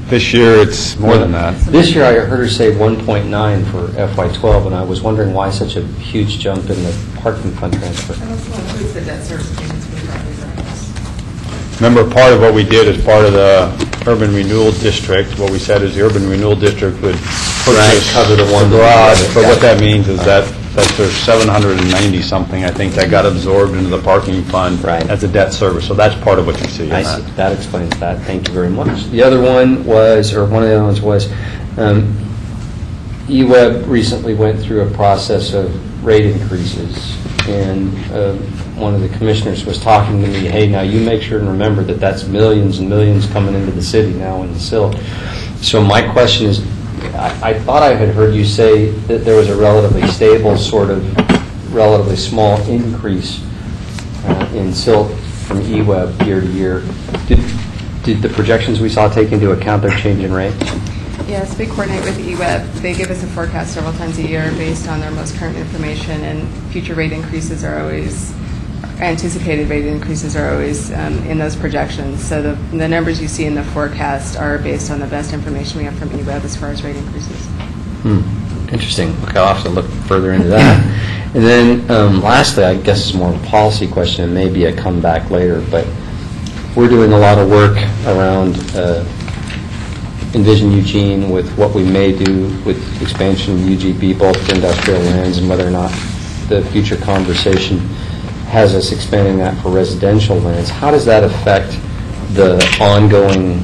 This year, it's more than that. This year I heard her say 1.9 for FY12, and I was wondering why such a huge jump in the parking fund transfer. Includes the debt service payments for the properties around us. Remember, part of what we did as part of the Urban Renewal District, what we said is the Urban Renewal District would purchase cover the one garage. that- But what that means is that there's 790-something, I think, that got absorbed into the parking fund Right. as a debt service. So that's part of what you see in I that. see. That explains that. Thank you very much. The other one was, or one of the other ones was, eWeb recently went through a process of rate increases, and one of the commissioners was talking to me, hey, now you make sure and remember that that's millions and millions coming into the city now in the SIL. So my question is, I thought I had heard you say that there was a relatively stable, sort of relatively small increase in SIL from eWeb year to year. Did the projections we saw take into account their change in rate? Yes, we coordinate with eWeb. They give us a forecast several times a year based on their most current information, and future rate increases are always, anticipated rate increases are always in those projections. So the numbers you see in the forecast are based on the best information we have from eWeb as far as rate increases. Interesting. Okay, I'll have to look further into that. And then lastly, I guess it's more of a policy question, and maybe a comeback later, but we're doing a lot of work around Envision Eugene with what we may do with expansion of UGB, both for industrial lands and whether or not the future conversation has us expanding that for residential lands. How does that affect the ongoing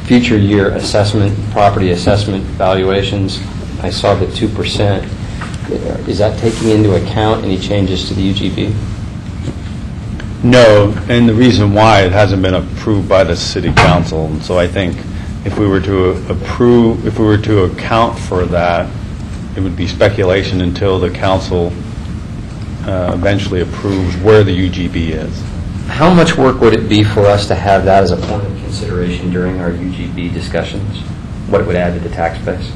future year assessment, property assessment valuations? I saw the 2%. Is that taking into account any changes to the UGB? No, and the reason why, it hasn't been approved by the city council. And so I think if we were to account for that, it would be speculation until the council eventually approves where the UGB is. How much work would it be for us to have that as a point of consideration during our UGB discussions? What it would add to the tax base?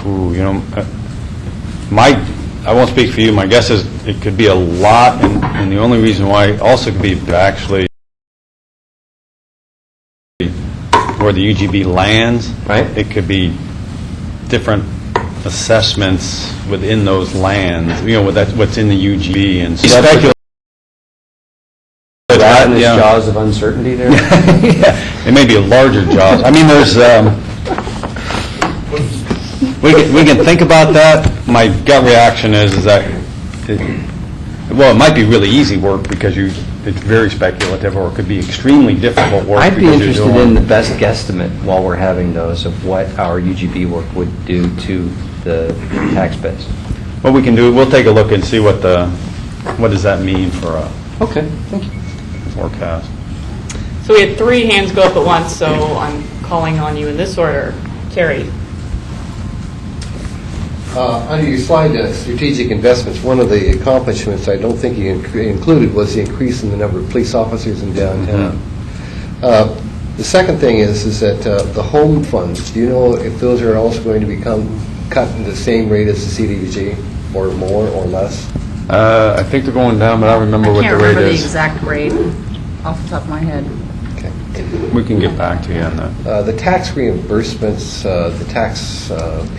Ooh, I won't speak for you. My guess is it could be a lot, and the only reason why also could be actually where the UGB lands. Right. It could be different assessments within those lands, with what's in the UGB, and speculate. That in the jaws of uncertainty there? Yeah, it may be a larger jaws. I mean, there's we can think about that. My gut reaction is that it might be really easy work because it's very speculative, or it could be extremely difficult work. I'd be because interested you're doing- in the best guesstimate while we're having those of what our UGB work would do to the tax base. What we can do, we'll take a look and see what does that mean for a Okay, thank you. So forecast. we had three hands go up at once, so I'm calling on you in this order. Terry. Under your slide, strategic investments, one of the accomplishments I don't think you included was the increase in the number of police officers in downtown. The second thing is that the home funds, do you know if those are also going to become cut at the same rate as the CDBG, or more or less? I think they're going down, but I don't remember what the rate I can't remember the is. exact rate off the top of my head. Okay. We can get back to you on that. The tax reimbursements, the tax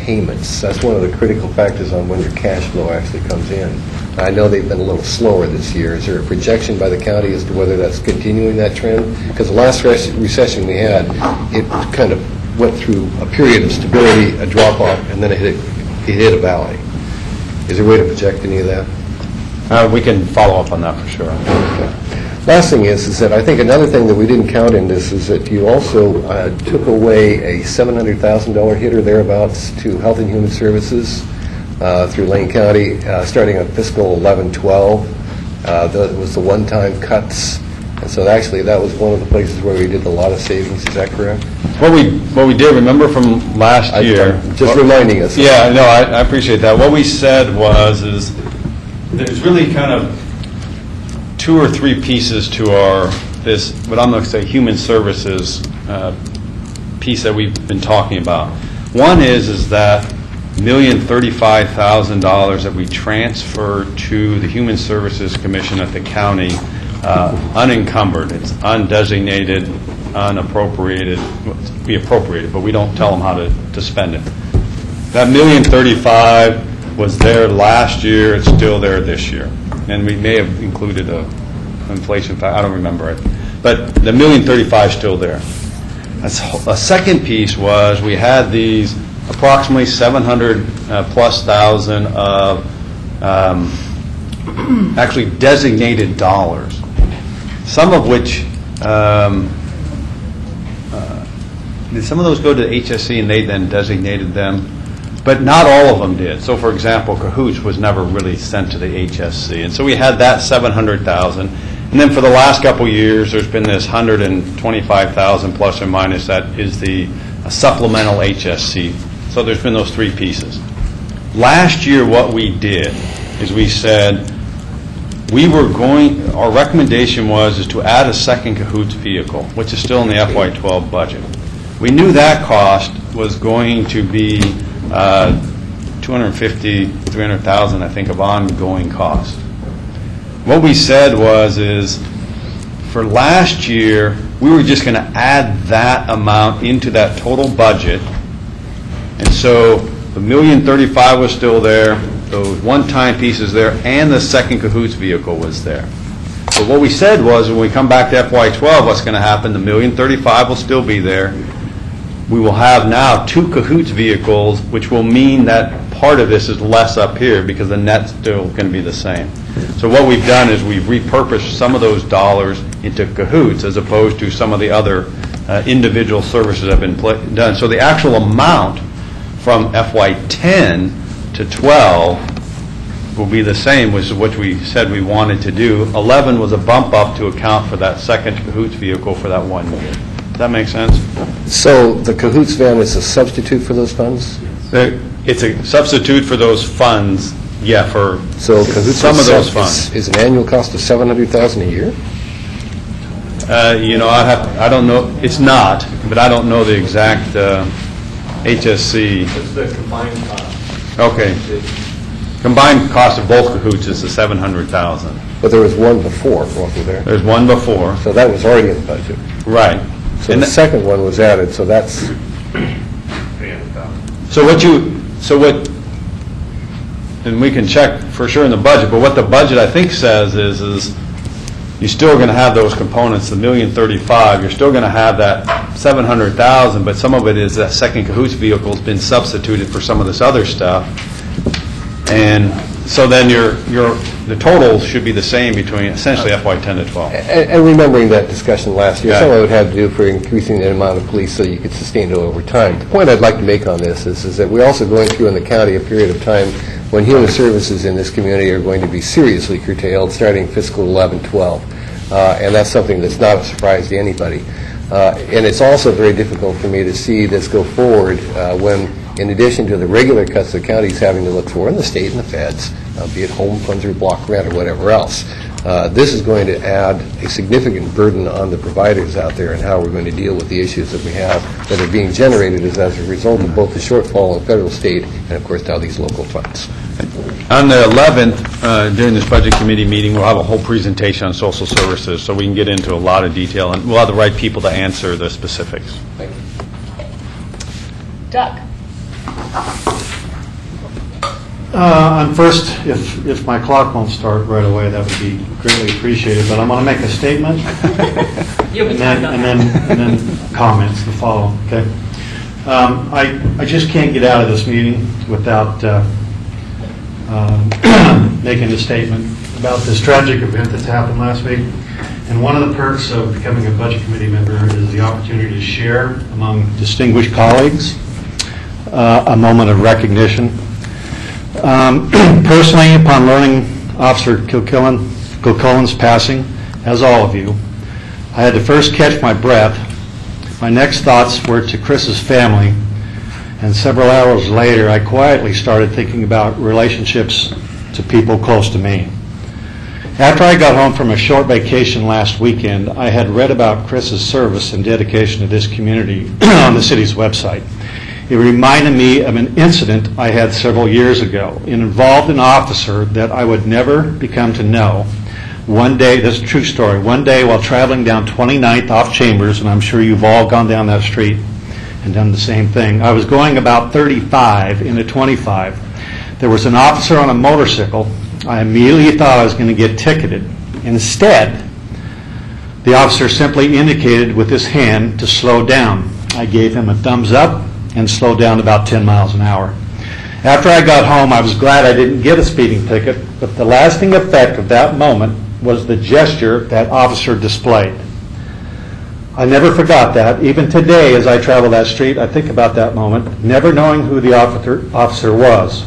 payments, that's one of the critical factors on when your cash flow actually comes in. I know they've been a little slower this year. Is there a projection by the county as to whether that's continuing that trend? Because the last recession we had, it kind of went through a period of stability, a drop-off, and then it hit a valley. Is there a way to project any of that? We can follow up on that for sure. Last thing is that I think another thing that we didn't count in this is that you also took away a $700,000 hit or thereabouts to Health and Human Services through Lane County, starting on fiscal 11-12. That was the one-time cuts. And so actually that was one of the places where we did a lot of savings. Is that correct? What we did, remember from last year? Just reminding us. Yeah, no, I appreciate that. What we said is there's really kind of 2 or 3 pieces to this, what I'm going to say, human services piece that we've been talking about. One is that $1,035,000 that we transfer to the Human Services Commission at the county, unencumbered. It's undesignated, unappropriated. We appropriate it, but we don't tell them how to spend it. That $1,035,000 was there last year. It's still there this year. And we may have included a inflation factor. I don't remember it. But the $1,035,000 is still there. A second piece was we had these approximately $700,000+ of actually designated dollars, some of which did some of those go to HSC and they then designated them, but not all of them did. So, for example, Cahoots was never really sent to the HSC, and so we had that $700,000. And then for the last couple years, there's been this $125,000 plus or minus that is the supplemental HSC. So there's been those 3 pieces. Last year, what we did is we said our recommendation was to add a second Cahoots vehicle, which is still in the FY12 budget. We knew that cost was going to be $250,000, $300,000, I think, of ongoing cost. What we said is for last year, we were just going to add that amount into that total budget. And so the $1,035,000 was still there, those one-time pieces there, and the second Cahoots vehicle was there. But what we said was when we come back to FY12, what's going to happen? The $1,035,000 will still be there. We will have now 2 Cahoots vehicles, which will mean that part of this is less up here because the net's still going to be the same. So what we've done is we've repurposed some of those dollars into Cahoots as opposed to some of the other individual services that have been done. So the actual amount from FY10 to 12 will be the same, which is what we said we wanted to do. 11 was a bump up to account for that second Cahoots vehicle for that 1 year. Does that make sense? So the Cahoots van is a substitute for those funds? It's a substitute for those funds, yeah, for So Cahoots some of those funds. is an annual cost of $700,000 a year? I don't know. It's not, but I don't know the exact HSC. It's the combined cost. Okay. Combined cost of both Cahoots is the $700,000. But there was one before, wasn't there? There's one before. So that was already in the budget. Right. So the second one was added, so that's... And we can check for sure in the budget, but what the budget I think says is you're still going to have those components, the $1,035,000, you're still going to have that $700,000, but some of it is that second Cahoots vehicle has been substituted for some of this other stuff. And so then the total should be the same between essentially FY10 to 12. And remembering that discussion last year, Yeah. some of it had to do for increasing the amount of police so you could sustain it over time. The point I'd like to make on this is that we're also going through in the county a period of time when human services in this community are going to be seriously curtailed starting fiscal 11-12. And that's something that's not a surprise to anybody. And it's also very difficult for me to see this go forward when, in addition to the regular cuts the county's having to look for, and the state and the feds, be it home funds or block grant or whatever else, this is going to add a significant burden on the providers out there and how we're going to deal with the issues that we have that are being generated as a result of both the shortfall in federal, state, and of course now these local funds. On the 11th, during this budget committee meeting, we'll have a whole presentation on social services, so we can get into a lot of detail, and we'll have the right people to answer the specifics. Thank you. Doug? First, if my clock won't start right away, that would be greatly appreciated, but I'm going to make a statement. You'll be timed on that. and then comments to follow, okay? I just can't get out of this meeting without making a statement about this tragic event that's happened last week. And one of the perks of becoming a Budget Committee member is the opportunity to share among distinguished colleagues a moment of recognition. Personally, upon learning Officer Kilcullen's passing, as all of you, I had to first catch my breath. My next thoughts were to Chris's family, and several hours later, I quietly started thinking about relationships to people close to me. After I got home from a short vacation last weekend, I had read about Chris's service and dedication to this community on the city's website. It reminded me of an incident I had several years ago. It involved an officer that I would never become to know. One day, this is a true story, one day while traveling down 29th off Chambers, and I'm sure you've all gone down that street and done the same thing, I was going about 35 in a 25. There was an officer on a motorcycle. I immediately thought I was going to get ticketed. Instead, the officer simply indicated with his hand to slow down. I gave him a thumbs up and slowed down about 10 miles an hour. After I got home, I was glad I didn't get a speeding ticket, but the lasting effect of that moment was the gesture that officer displayed. I never forgot that. Even today, as I travel that street, I think about that moment, never knowing who the officer was.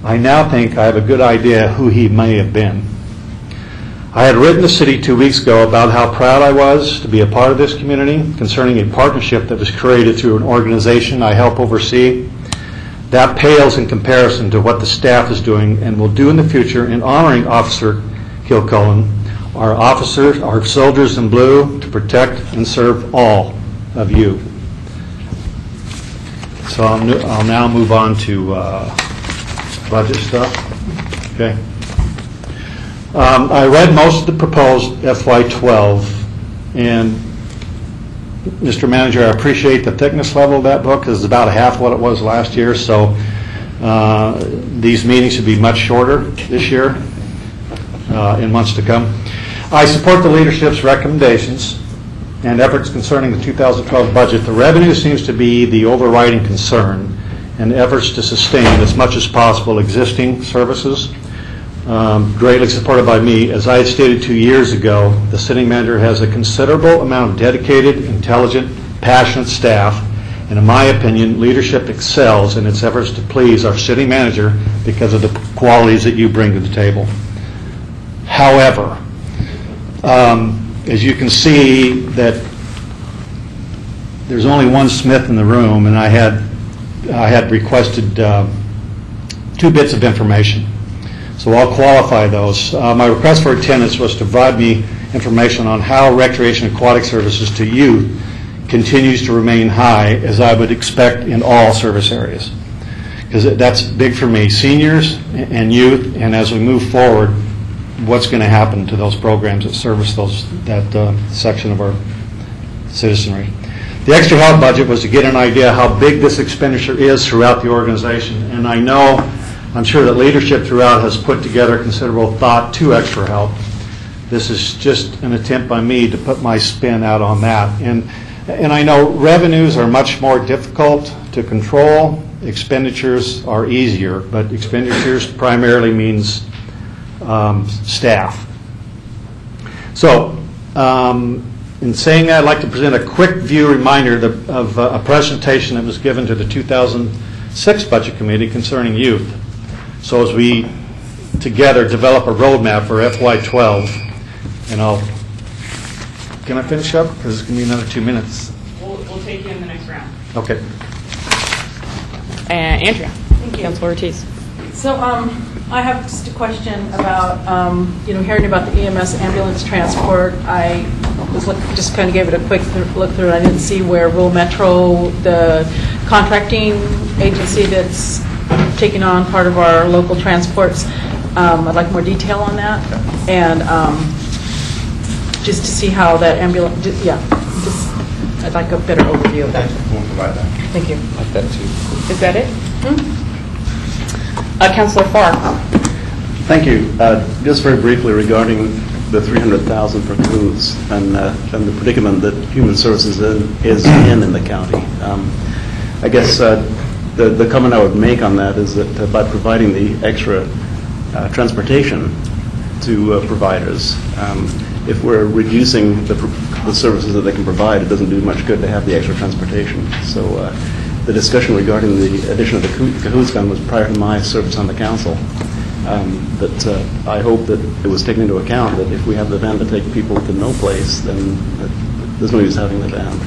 I now think I have a good idea who he may have been. I had written the city 2 weeks ago about how proud I was to be a part of this community concerning a partnership that was created through an organization I help oversee. That pales in comparison to what the staff is doing and will do in the future in honoring Officer Kilcullen, our officers, our soldiers in blue, to protect and serve all of you. So I'll now move on to budget stuff. Okay. I read most of the proposed FY12, and Mr. Manager, I appreciate the thickness level of that book because it's about half what it was last year, so these meetings should be much shorter this year in months to come. I support the leadership's recommendations and efforts concerning the 2012 budget. The revenue seems to be the overriding concern, and efforts to sustain as much as possible existing services. Greatly supported by me. As I had stated 2 years ago, the city manager has a considerable amount of dedicated, intelligent, passionate staff, and in my opinion, leadership excels in its efforts to please our city manager because of the qualities that you bring to the table. However, as you can see that there's only one Smith in the room, and I had requested 2 bits of information. So I'll qualify those. My request for attendance was to provide me information on how recreation aquatic services to youth continues to remain high, as I would expect in all service areas. Because that's big for me, seniors and youth, and as we move forward, what's going to happen to those programs that service that section of our citizenry. The extra help budget was to get an idea how big this expenditure is throughout the organization, and I'm sure that leadership throughout has put together considerable thought to extra help. This is just an attempt by me to put my spin out on that. And I know revenues are much more difficult to control. Expenditures are easier, but expenditures primarily means staff. So, in saying that, I'd like to present a quick view reminder of a presentation that was given to the 2006 Budget Committee concerning youth. So as we together develop a roadmap for FY12, and can I finish up? Because it's going to be another 2 minutes. We'll take you in the next round. Okay. Andrea. Thank you. Councilor Ortiz. So I have just a question about, hearing about the EMS ambulance transport. I was just kind of gave it a quick look through. I didn't see where Rural Metro, the contracting agency that's taking on part of our local transports, I'd like more detail on that. And just to see how that ambulance, I'd like a better overview of that. We'll provide that. Thank you. Like that too. Is that it? Councilor Farr. Thank you. Just very briefly regarding the $300,000 for cahoots and the predicament that Human Services is in the county. I guess the comment I would make on that is that by providing the extra transportation to providers, if we're reducing the services that they can provide, it doesn't do much good to have the extra transportation. So the discussion regarding the addition of the cahoots gun was prior to my service on the council. That I hope that it was taken into account that if we have the van to take people to no place, then there's no use having the van.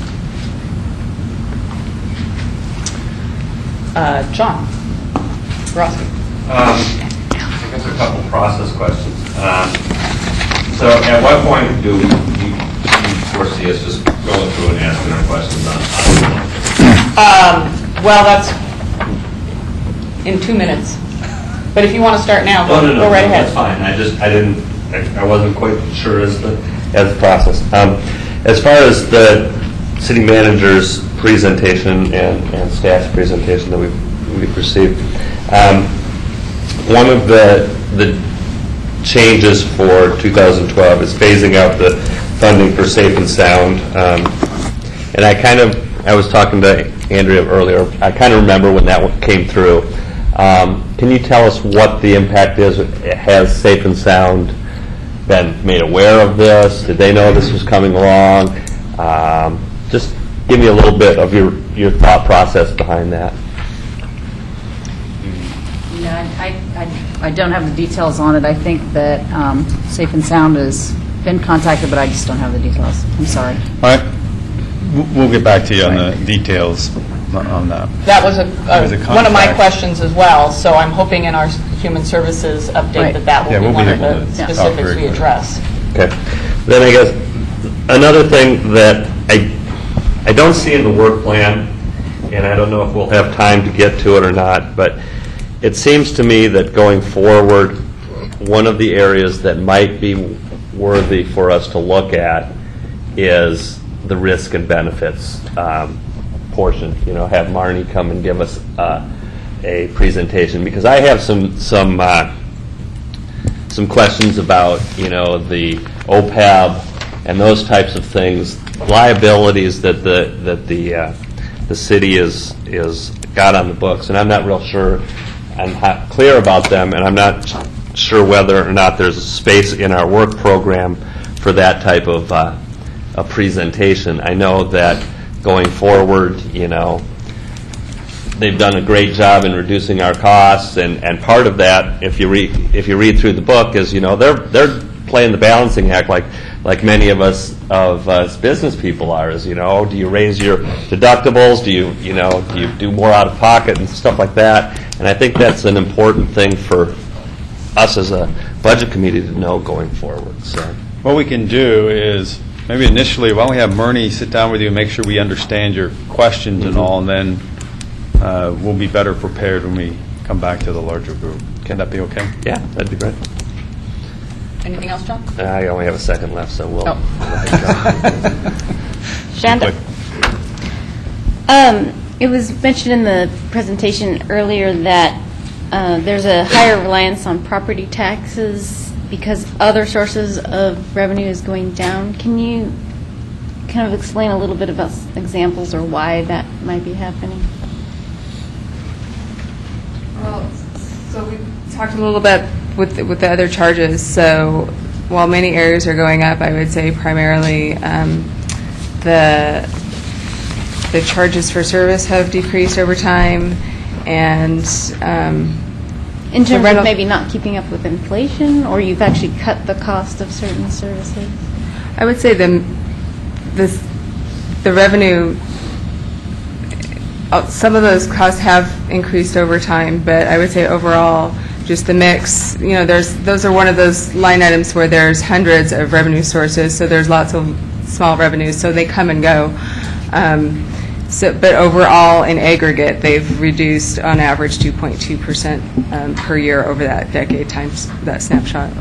John Rossi. I guess a couple process questions. So at what point do you foresee us just going through and asking our questions on Well, that's in 2 minutes. But if you want to start now, go right ahead. That's fine. I wasn't quite sure as the process. As far as the city manager's presentation and staff's presentation that we've received, one of the changes for 2012 is phasing out the funding for Safe and Sound. And I was talking to Andrea earlier. I kind of remember when that came through. Can you tell us what the impact is? Has Safe and Sound been made aware of this? Did they know this was coming along? Just give me a little bit of your thought process behind that. I don't have the details on it. I think that Safe and Sound has been contacted, but I just don't have the details. I'm sorry. All right. We'll get back to you on the details on that. That was one of my contact. questions as well, so I'm hoping in our Human Services update Right. that will Yeah, be we'll one be of able the to talk specifics very we quickly. address. Okay. Then I guess another thing that I don't see in the work plan, and I don't know if we'll have time to get to it or not, but it seems to me that going forward, one of the areas that might be worthy for us to look at is the risk and benefits portion. Have Marnie come and give us a presentation, because I have some questions about the OPEB and those types of things, liabilities that the city is got on the books, and I'm not real sure. I'm not clear about them, and I'm not sure whether or not there's a space in our work program for that type of a presentation. I know that going forward, they've done a great job in reducing our costs, and part of that, if you read through the book, is they're playing the balancing act like many of us as business people are. Do you raise your deductibles? Do you do more out of pocket and stuff like that? And I think that's an important thing for us as a budget committee to know going forward. So What we can do is maybe initially, why don't we have Murney sit down with you and make sure we understand your questions and all, and then we'll be better prepared when we come back to the larger group. Can that be okay? yeah, that'd be great. Anything else, John? I only have a second left, so we'll. Shanda? It was mentioned in the presentation earlier that there's a higher reliance on property taxes because other sources of revenue is going down. Can you kind of explain a little bit about examples or why that might be happening? Well, so we talked a little bit with the other charges. So while many areas are going up, I would say primarily the charges for service have decreased over time, and In terms of maybe not keeping up with inflation, or you've actually cut the cost of certain services? I would say the revenue, some of those costs have increased over time, but I would say overall, just the mix, those are one of those line items where there's hundreds of revenue sources, so there's lots of small revenues, so they come and go. But overall, in aggregate, they've reduced on average 2.2% per year over that decade times that snapshot.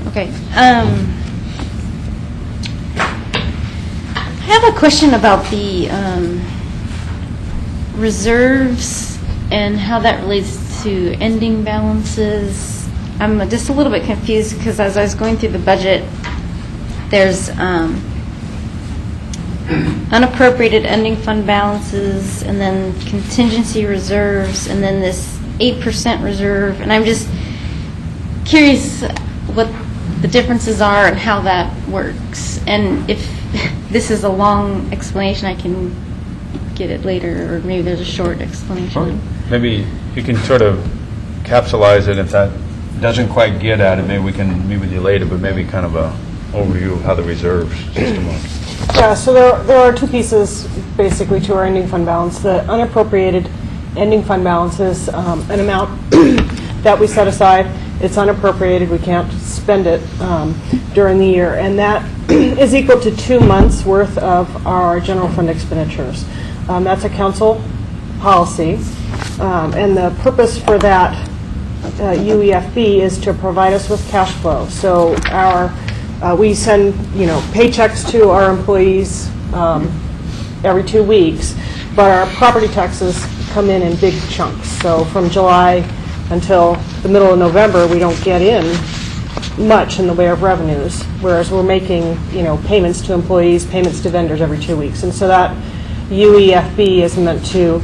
Okay. I have a question about the reserves and how that relates to ending balances. I'm just a little bit confused because as I was going through the budget, there's unappropriated ending fund balances, and then contingency reserves, and then this 8% reserve. And I'm just curious what the differences are and how that works. And if this is a long explanation, I can get it later, or maybe there's a short explanation. Maybe you can sort of capsulize it. If that doesn't quite get at it, maybe we can meet with you later, but maybe kind of a overview of how the reserve system works. Yeah, so there are two pieces basically to our ending fund balance. The unappropriated ending fund balance is an amount that we set aside. It's unappropriated. We can't spend it during the year. And that is equal to 2 months' worth of our general fund expenditures. That's a council policy. And the purpose for that UEFB is to provide us with cash flow. So we send, paychecks to our employees every 2 weeks, but our property taxes come in big chunks. So from July until the middle of November, we don't get in much in the way of revenues, whereas we're making, payments to employees, payments to vendors every 2 weeks. And so that UEFB is meant to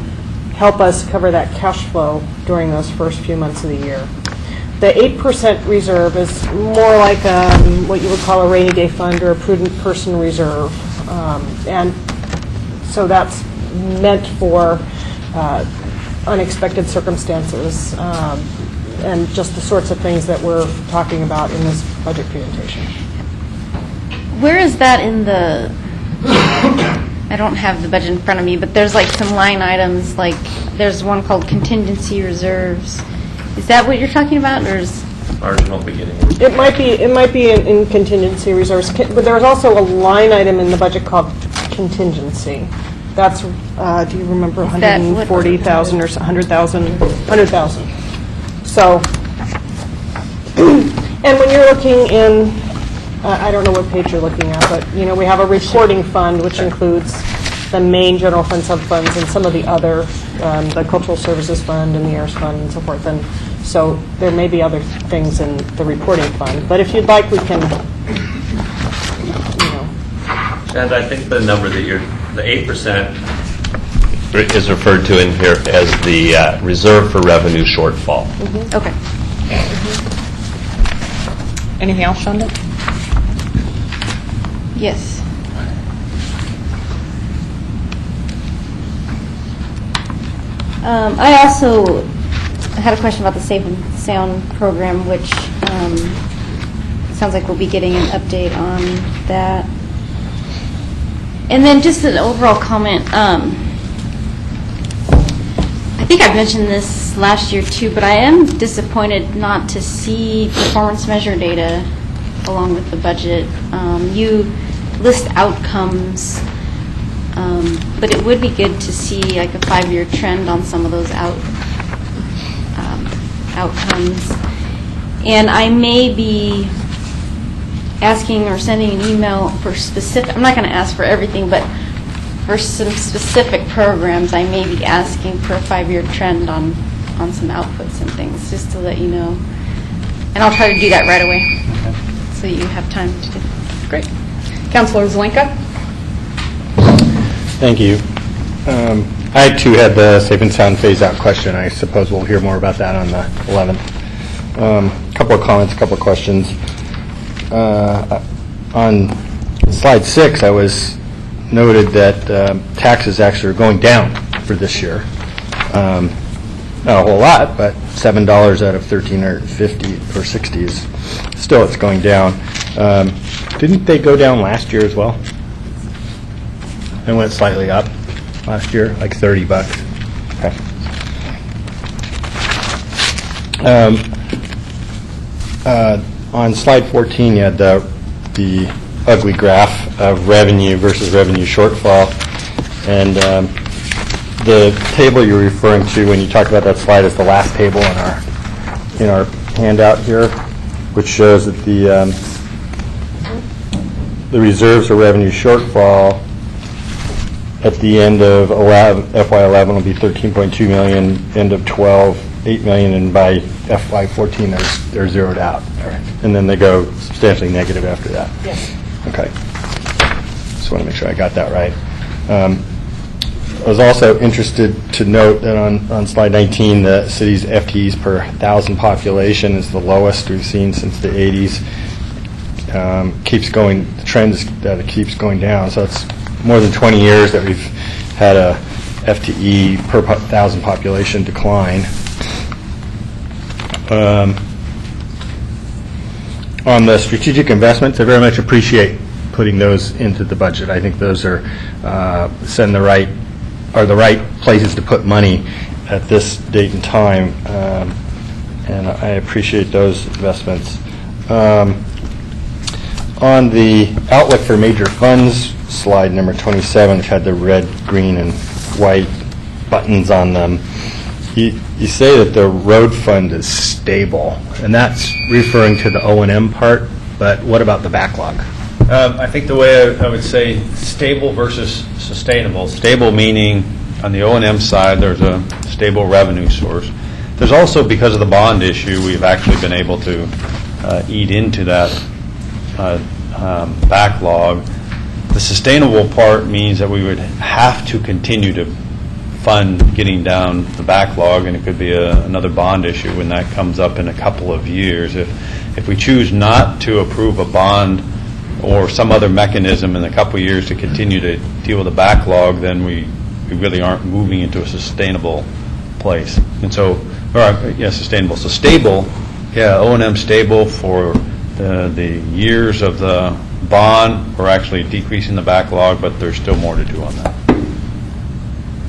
help us cover that cash flow during those first few months of the year. The 8% reserve is more like what you would call a rainy day fund or a prudent person reserve. And so that's meant for unexpected circumstances and just the sorts of things that we're talking about in this budget presentation. Where is that in the, I don't have the budget in front of me, but there's like some line items, like there's one called contingency reserves. Is that what you're talking about, or is? Marginal beginning. It might be in contingency reserves, but there's also a line item in the budget called contingency. That's, do you remember, 140,000 or 100,000? 100,000. So, and when you're looking in, I don't know what page you're looking at, but we have a reporting fund which includes the main general fund sub-funds and some of the other, the cultural services fund and the heirs fund and so forth. And so there may be other things in the reporting fund, but if you'd like, we can, And I think the number that the 8% is referred to in here as the reserve for revenue shortfall. Mm-hmm. Okay. Anything else, Shonda? Yes. I also had a question about the Safe and Sound program, which sounds like we'll be getting an update on that. And then just an overall comment. I think I've mentioned this last year too, but I am disappointed not to see performance measure data along with the budget. You list outcomes, but it would be good to see like a 5-year trend on some of those outcomes. And I may be asking or sending an email for specific, I'm not going to ask for everything, but for some specific programs, I may be asking for a 5-year trend on some outputs and things, just to let you know. And I'll try to do that right away, so you have time to do that. Great. Councilor Zelenka? Thank you. I too had the Safe and Sound phase-out question. I suppose we'll hear more about that on the 11th. Couple of comments, couple of questions. On slide 6, I was noted that taxes actually are going down for this year. Not a whole lot, but $7 out of $1,350 or 60 is still, it's going down. Didn't they go down last year as well? They went slightly up last year, like $30. Okay. On slide 14, you had the ugly graph of revenue versus revenue shortfall, and the table you're referring to when you talk about that slide is the last table in our handout here, which shows that the reserves or revenue shortfall At the end of FY11 will be 13.2 million, end of 12, 8 million, and by FY14 they're zeroed out. And then they go substantially negative after that. Yes. Okay. Just want to make sure I got that right. I was also interested to note that on slide 19, the city's FTEs per 1,000 population is the lowest we've seen since the 80s. Keeps going, the trend is that it keeps going down. So it's more than 20 years that we've had a FTE per 1,000 population decline. On the strategic investments, I very much appreciate putting those into the budget. I think those are the right places to put money at this date and time, and I appreciate those investments. On the outlook for major funds, slide number 27, which had the red, green, and white buttons on them, you say that the road fund is stable, and that's referring to the O&M part, but what about the backlog? I think the way I would say stable versus sustainable. Stable meaning on the O&M side, there's a stable revenue source. There's also, because of the bond issue, we've actually been able to eat into that backlog. The sustainable part means that we would have to continue to fund getting down the backlog, and it could be another bond issue when that comes up in a couple of years. If we choose not to approve a bond or some other mechanism in a couple of years to continue to deal with the backlog, then we really aren't moving into a sustainable place. And so, sustainable. So stable, O&M stable for the years of the bond. We're actually decreasing the backlog, but there's still more to do on that.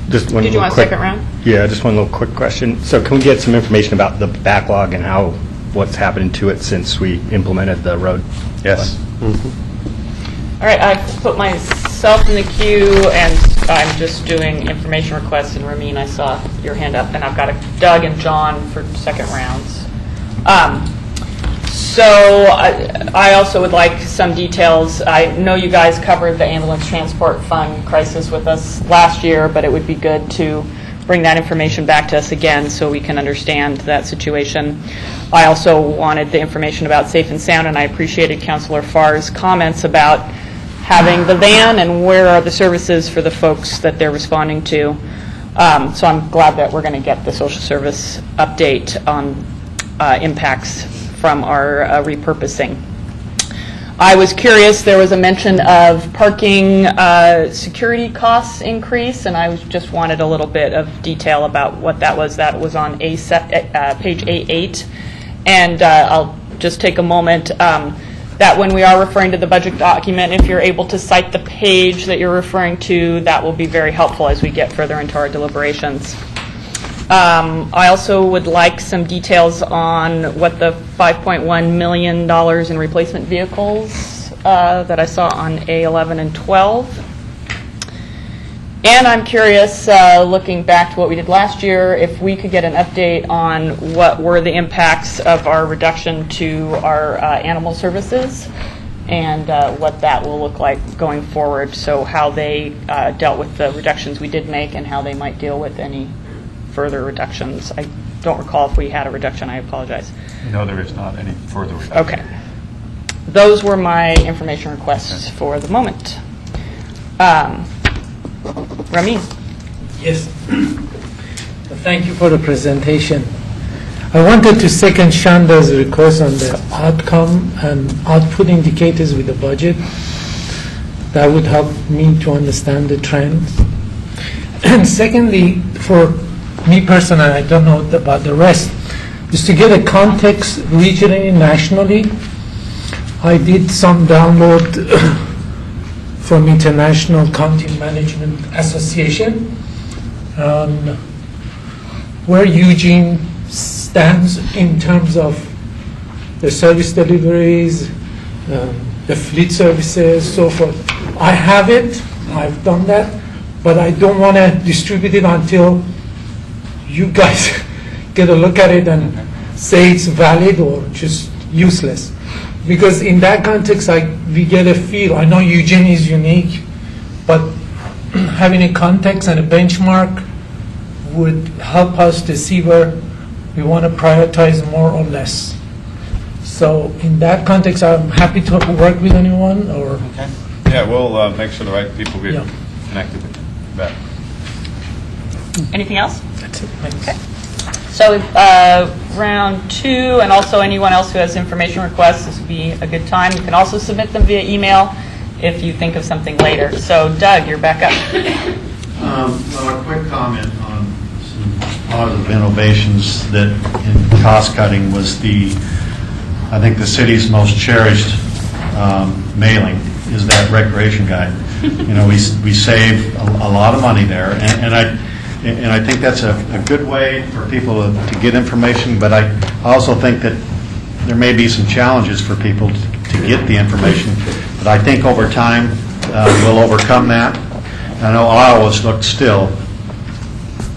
Just one Did you want a quick, second round? Yeah, just one little quick question. So can we get some information about the backlog and what's happened to it since we implemented the road? Yes. All right, I've put myself in the queue, and I'm just doing information requests. And Ramin, I saw your hand up, and I've got Doug and John for second rounds. So I also would like some details. I know you guys covered the ambulance transport fund crisis with us last year, but it would be good to bring that information back to us again so we can understand that situation. I also wanted the information about Safe and Sound, and I appreciated Councilor Farr's comments about having the van and where are the services for the folks that they're responding to. So I'm glad that we're going to get the social service update on impacts from our repurposing. I was curious, there was a mention of parking security costs increase, and I just wanted a little bit of detail about what that was. That was on page A8. And I'll just take a moment that when we are referring to the budget document, if you're able to cite the page that you're referring to, that will be very helpful as we get further into our deliberations. I also would like some details on what the $5.1 million in replacement vehicles that I saw on A11 and 12. And I'm curious, looking back to what we did last year, if we could get an update on what were the impacts of our reduction to our animal services and what that will look like going forward. So how they dealt with the reductions we did make and how they might deal with any further reductions. I don't recall if we had a reduction. I apologize. No, there is not any further reduction. Okay. Those were my information requests for the moment. Ramin. Yes. Thank you for the presentation. I wanted to second Shanda's request on the outcome and output indicators with the budget. That would help me to understand the trends. And secondly, for me personally, I don't know about the rest, just to get a context regionally, nationally, I did some download from International County Management Association on where Eugene stands in terms of the service deliveries, the fleet services, so forth. I have it, I've done that, but I don't want to distribute it until you guys get a look at it and say it's valid or just useless. Because in that context, we get a feel. I know Eugene is unique, but having a context and a benchmark would help us to see where we want to prioritize more or less. So in that context, I'm happy to work with anyone or. Okay. Yeah, we'll make sure the right people get Yeah. connected. Bet. Anything else? That's it. Thanks. Okay. So round 2, and also anyone else who has information requests, this would be a good time. You can also submit them via email if you think of something later. So Doug, you're back up. Well, a quick comment on some positive innovations that in cost cutting was I think the city's most cherished mailing is that recreation guide. You know, we save a lot of money there, and I think that's a good way for people to get information, but I also think that there may be some challenges for people to get the information, but I think over time we'll overcome that. I know I always looked still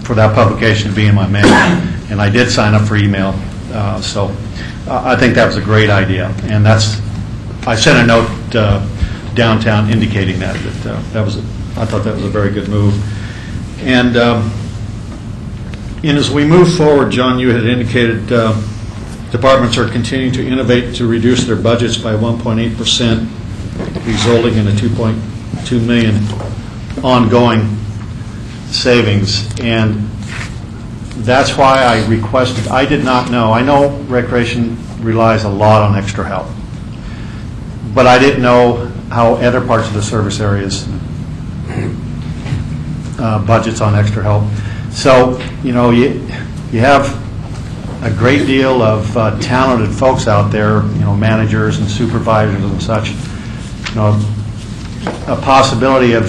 for that publication to be in my mail, and I did sign up for email, so I think that was a great idea, and I sent a note downtown indicating that I thought that was a very good move. And as we move forward, John, you had indicated departments are continuing to innovate to reduce their budgets by 1.8%, resulting in a $2.2 million ongoing savings. And that's why I requested, I did not know, I know recreation relies a lot on extra help, but I didn't know how other parts of the service areas budgets on extra help. So, you know, you have a great deal of talented folks out there, you know, managers and supervisors and such. You know, a possibility of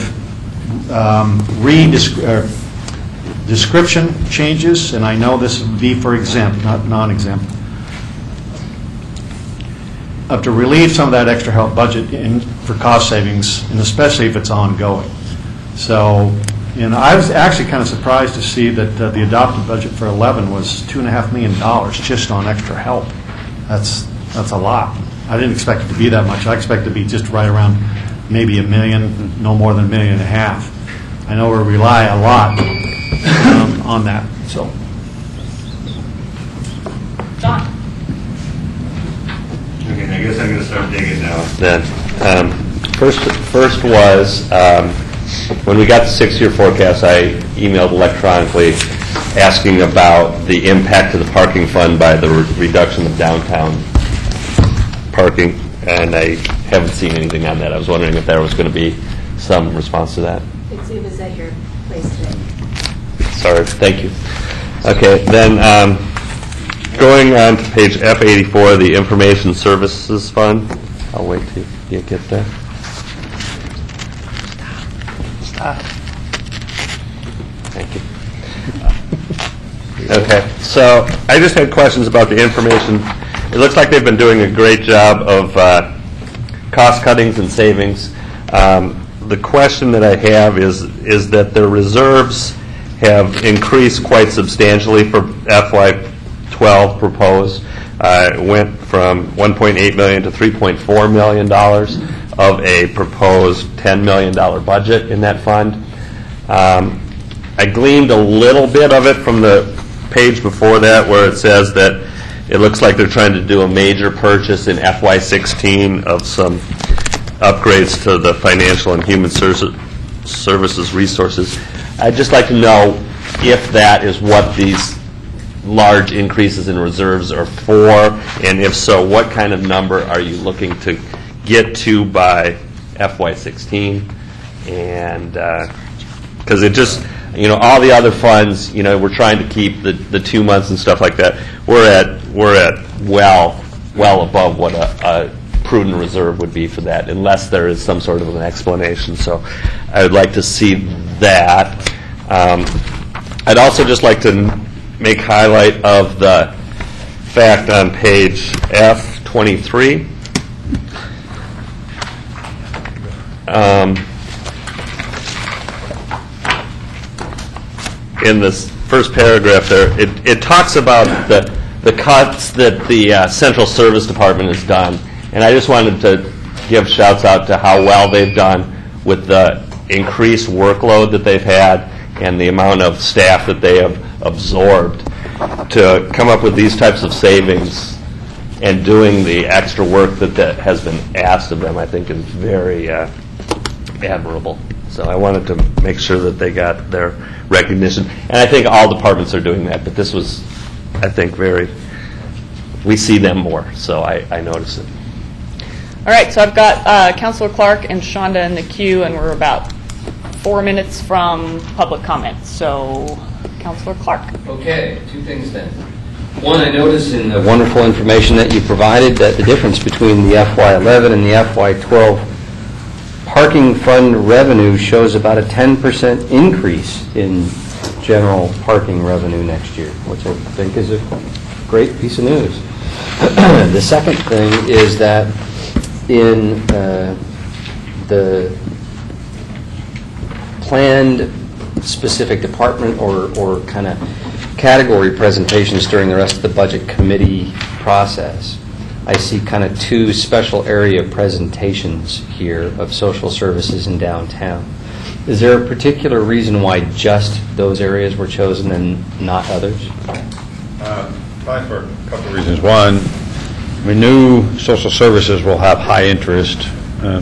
description changes, and I know this would be for exempt, not non-exempt, to relieve some of that extra help budget for cost savings, and especially if it's ongoing. So, you know, I was actually kind of surprised to see that the adopted budget for 11 was $2.5 million just on extra help. That's a lot. I didn't expect it to be that much. I expect it to be just right around maybe $1 million, no more than $1.5 million. I know we rely a lot on that. So, John. Okay, I guess I'm going to start digging now. Then, first was when we got the 6-year forecast, I emailed electronically asking about the impact of the parking fund by the reduction of downtown parking, and I haven't seen anything on that. I was wondering if there was going to be some response to that. It was at your place today. Sorry, thank you. Okay, then going on to page F84, the Information Services Fund. I'll wait till you get there. Thank you. Okay, so I just had questions about the information. It looks like they've been doing a great job of cost cuttings and savings. The question that I have is that their reserves have increased quite substantially for FY12 proposed. It went from $1.8 million to $3.4 million of a proposed $10 million budget in that fund. I gleaned a little bit of it from the page before that where it says that it looks like they're trying to do a major purchase in FY16 of some upgrades to the financial and human services resources. I'd just like to know if that is what these large increases in reserves are for, and if so, what kind of number are you looking to get to by FY16? And because it just, you know, all the other funds, you know, we're trying to keep the 2 months and stuff like that. We're at well above what a prudent reserve would be for that, unless there is some sort of an explanation. So I would like to see that. I'd also just like to make highlight of the fact on page F23. In this first paragraph there, it talks about the cuts that the Central Service Department has done. And I just wanted to give shouts out to how well they've done with the increased workload that they've had and the amount of staff that they have absorbed to come up with these types of savings and doing the extra work that has been asked of them, I think is very admirable. So I wanted to make sure that they got their recognition. And I think all departments are doing that, but this was, I think, we see them more, so I notice it. All right, so I've got Councilor Clark and Shonda in the queue, and we're about 4 minutes from public comment. So, Councilor Clark. Okay, two things then. One, I noticed in the wonderful information that you provided that the difference between the FY11 and the FY12 parking fund revenue shows about a 10% increase in general parking revenue next year, which I think is a great piece of news. The second thing is that in the planned specific department or kind of category presentations during the rest of the budget committee process, I see kind of two special area presentations here of social services in downtown. Is there a particular reason why just those areas were chosen and not others? Probably for a couple of reasons. One, we knew social services will have high interest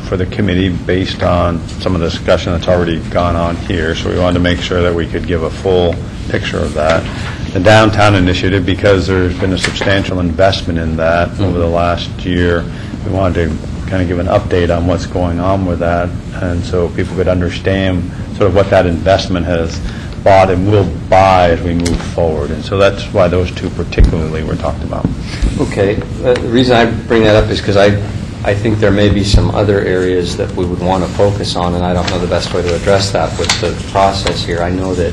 for the committee based on some of the discussion that's already gone on here, so we wanted to make sure that we could give a full picture of that. The downtown initiative, because there's been a substantial investment in that over the last year, we wanted to kind of give an update on what's going on with that, and so people could understand sort of what that investment has bought and will buy as we move forward. And so that's why those two particularly were talked about. Okay. The reason I bring that up is because I think there may be some other areas that we would want to focus on, and I don't know the best way to address that with the process here. I know that,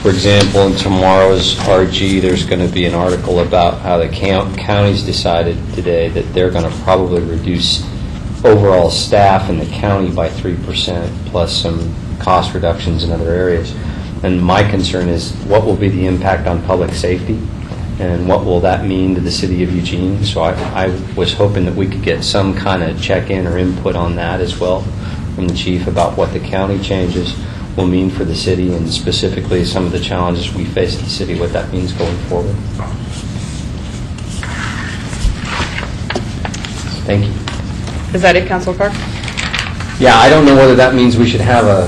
for example, in tomorrow's RG, there's going to be an article about how the counties decided today that they're going to probably reduce overall staff in the county by 3% plus some cost reductions in other areas. And my concern is what will be the impact on public safety and what will that mean to the city of Eugene? So I was hoping that we could get some kind of check-in or input on that as well from the chief about what the county changes will mean for the city and specifically some of the challenges we face at the city, what that means going forward. Thank you. Is that it, Councilor Clark? Yeah, I don't know whether that means we should have a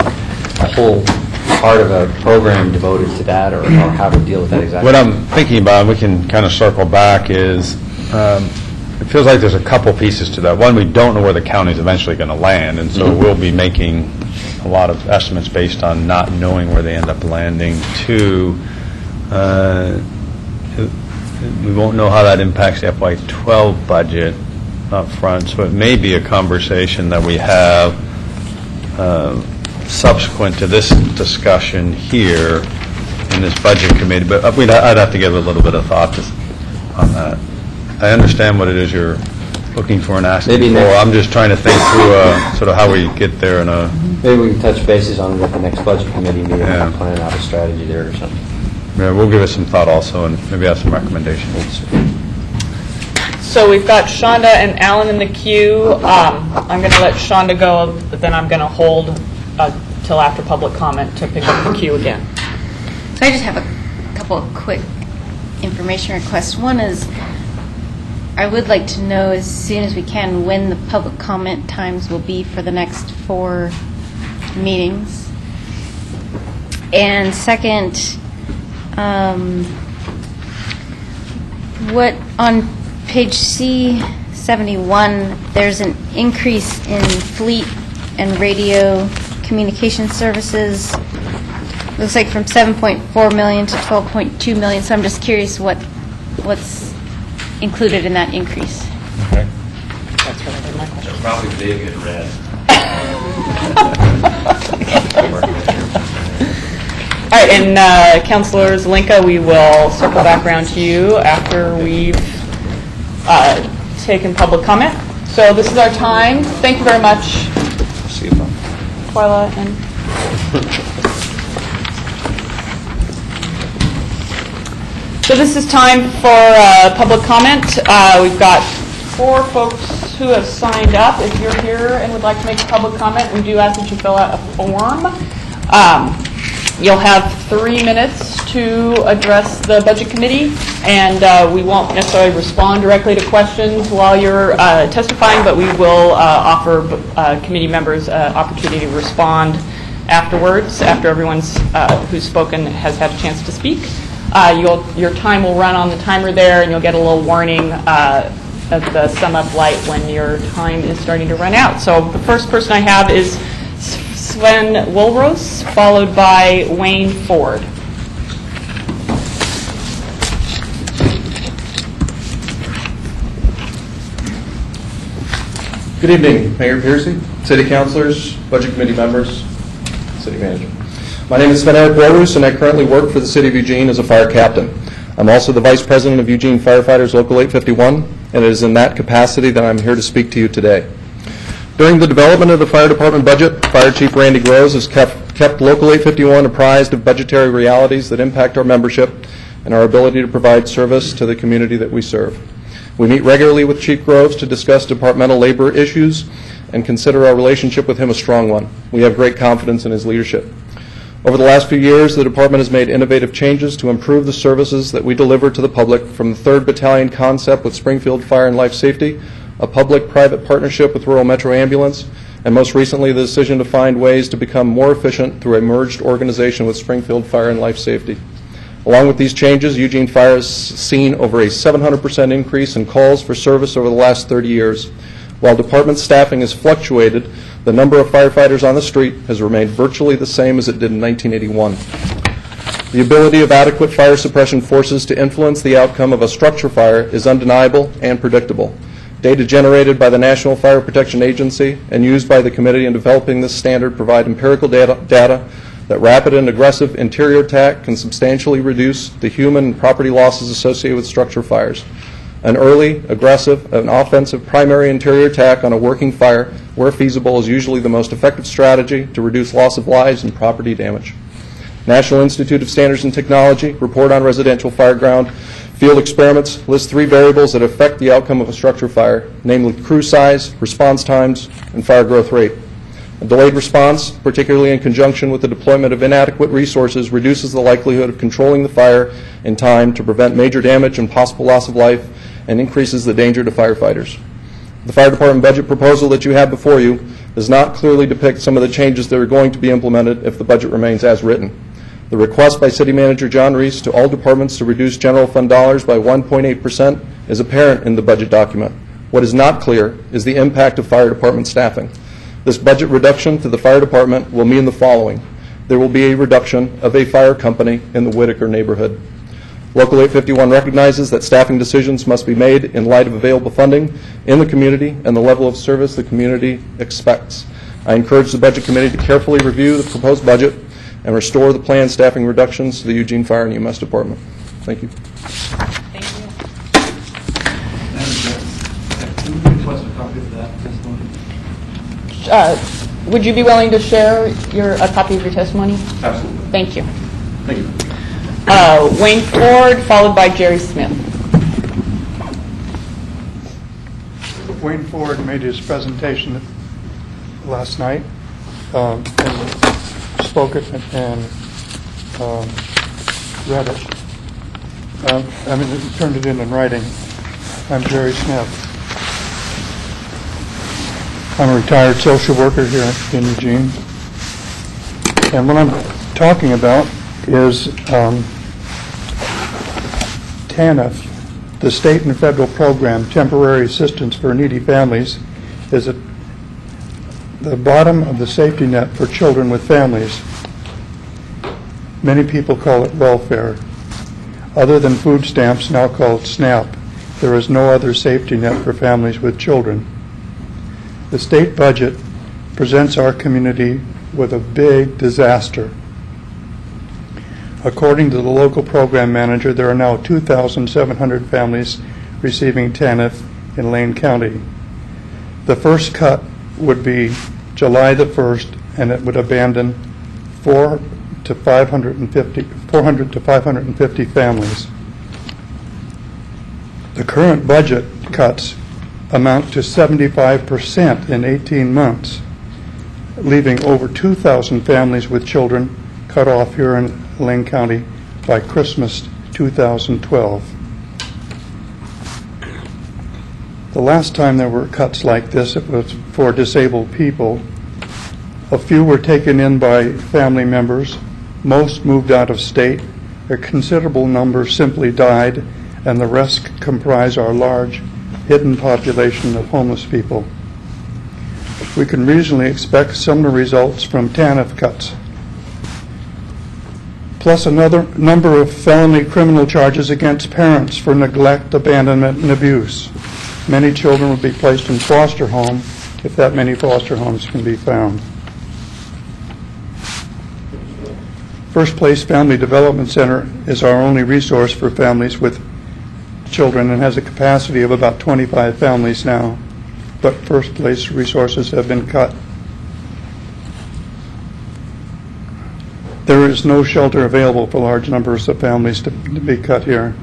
whole part of a program devoted to that or how to deal with that exactly. What I'm thinking about, we can kind of circle back, is it feels like there's a couple pieces to that. One, we don't know where the county's eventually going to land, and so we'll be making a lot of estimates based on not knowing where they end up landing. Two, we won't know how that impacts the FY12 budget up front, so it may be a conversation that we have subsequent to this discussion here in this budget committee, but I'd have to give a little bit of thought on that. I understand what it is you're looking for and asking for. I'm just trying to think through sort of how we get there in a... Maybe we can touch bases on what the next budget committee meeting and plan out a strategy there or something. Yeah, we'll give it some thought also and maybe have some recommendations. So we've got Shonda and Alan in the queue. I'm going to let Shonda go, but then I'm going to hold till after public comment to pick up the queue again. So I just have a couple of quick information requests. One is I would like to know as soon as we can when the public comment times will be for the next 4 meetings. And second, what on page C71, there's an increase in fleet and radio communication services. Looks like from 7.4 million to 12.2 million. So I'm just curious what's included in that increase. Okay. That's really my question. Probably big and red. All right, and Councilor Zelinka, we will circle back around to you after we've taken public comment. So this is our time. Thank you very much, See you. Twyla and... So this is time for public comment. We've got 4 folks who have signed up, if you're here and would like to make a public comment, we do ask that you fill out a form. You'll have 3 minutes to address the Budget Committee, and we won't necessarily respond directly to questions while you're testifying, but we will offer committee members an opportunity to respond afterwards, after everyone's who's spoken has had a chance to speak. Your time will run on the timer there, and you'll get a little warning of the sum-up light when your time is starting to run out. So the first person I have is Sven Woolros, followed by Wayne Ford. Good evening, Mayor Piercy, City Councilors, Budget Committee members, City Manager. My name is Sven Woolros, and I currently work for the City of Eugene as a fire captain. I'm also the Vice President of Eugene Firefighters Local 851, and it is in that capacity that I'm here to speak to you today. During the development of the Fire Department budget, Fire Chief Randy Groves has kept Local 851 apprised of budgetary realities that impact our membership and our ability to provide service to the community that we serve. We meet regularly with Chief Groves to discuss departmental labor issues and consider our relationship with him a strong one. We have great confidence in his leadership. Over the last few years, the department has made innovative changes to improve the services that we deliver to the public, from the 3rd Battalion concept with Springfield Fire and Life Safety, a public-private partnership with Rural Metro Ambulance, and most recently the decision to find ways to become more efficient through a merged organization with Springfield Fire and Life Safety. Along with these changes, Eugene Fire has seen over a 700% increase in calls for service over the last 30 years. While department staffing has fluctuated, the number of firefighters on the street has remained virtually the same as it did in 1981. The ability of adequate fire suppression forces to influence the outcome of a structure fire is undeniable and predictable. Data generated by the National Fire Protection Agency and used by the committee in developing this standard provide empirical data that rapid and aggressive interior attack can substantially reduce the human and property losses associated with structure fires. An early, aggressive, and offensive primary interior attack on a working fire, where feasible, is usually the most effective strategy to reduce loss of lives and property damage. National Institute of Standards and Technology report on residential fireground field experiments lists 3 variables that affect the outcome of a structure fire, namely crew size, response times, and fire growth rate. A delayed response, particularly in conjunction with the deployment of inadequate resources, reduces the likelihood of controlling the fire in time to prevent major damage and possible loss of life, and increases the danger to firefighters. The Fire Department budget proposal that you have before you does not clearly depict some of the changes that are going to be implemented if the budget remains as written. The request by City Manager John Reese to all departments to reduce general fund dollars by 1.8% is apparent in the budget document. What is not clear is the impact of fire department staffing. This budget reduction to the fire department will mean the following. There will be a reduction of a fire company in the Whitaker neighborhood. Local 851 recognizes that staffing decisions must be made in light of available funding in the community and the level of service the community expects. I encourage the Budget Committee to carefully review the proposed budget and restore the planned staffing reductions to the Eugene Fire and EMS Department. Thank you. Thank you. Would you be willing to share a copy of your testimony? Absolutely. Thank you. Thank you. Wayne Ford, followed by Jerry Smith. Wayne Ford made his presentation last night and spoke it and read it. Turned it in writing. I'm Jerry Smith. I'm a retired social worker here in Eugene. And what I'm talking about is TANF, the state and federal program, Temporary Assistance for Needy Families, is at the bottom of the safety net for children with families. Many people call it welfare. Other than food stamps, now called SNAP, there is no other safety net for families with children. The state budget presents our community with a big disaster. According to the local program manager, there are now 2,700 families receiving TANF in Lane County. The first cut would be July the 1st, and it would abandon 400 to 550 families. The current budget cuts amount to 75% in 18 months, leaving over 2,000 families with children cut off here in Lane County by Christmas 2012. The last time there were cuts like this, it was for disabled people. A few were taken in by family members. Most moved out of state. A considerable number simply died, and the rest comprise our large, hidden population of homeless people. We can reasonably expect similar results from TANF cuts, plus another number of felony criminal charges against parents for neglect, abandonment, and abuse. Many children will be placed in foster home if that many foster homes can be found. First Place Family Development Center is our only resource for families with children and has a capacity of about 25 families now, but First Place resources have been cut. There is no shelter available for large numbers of families to be cut here.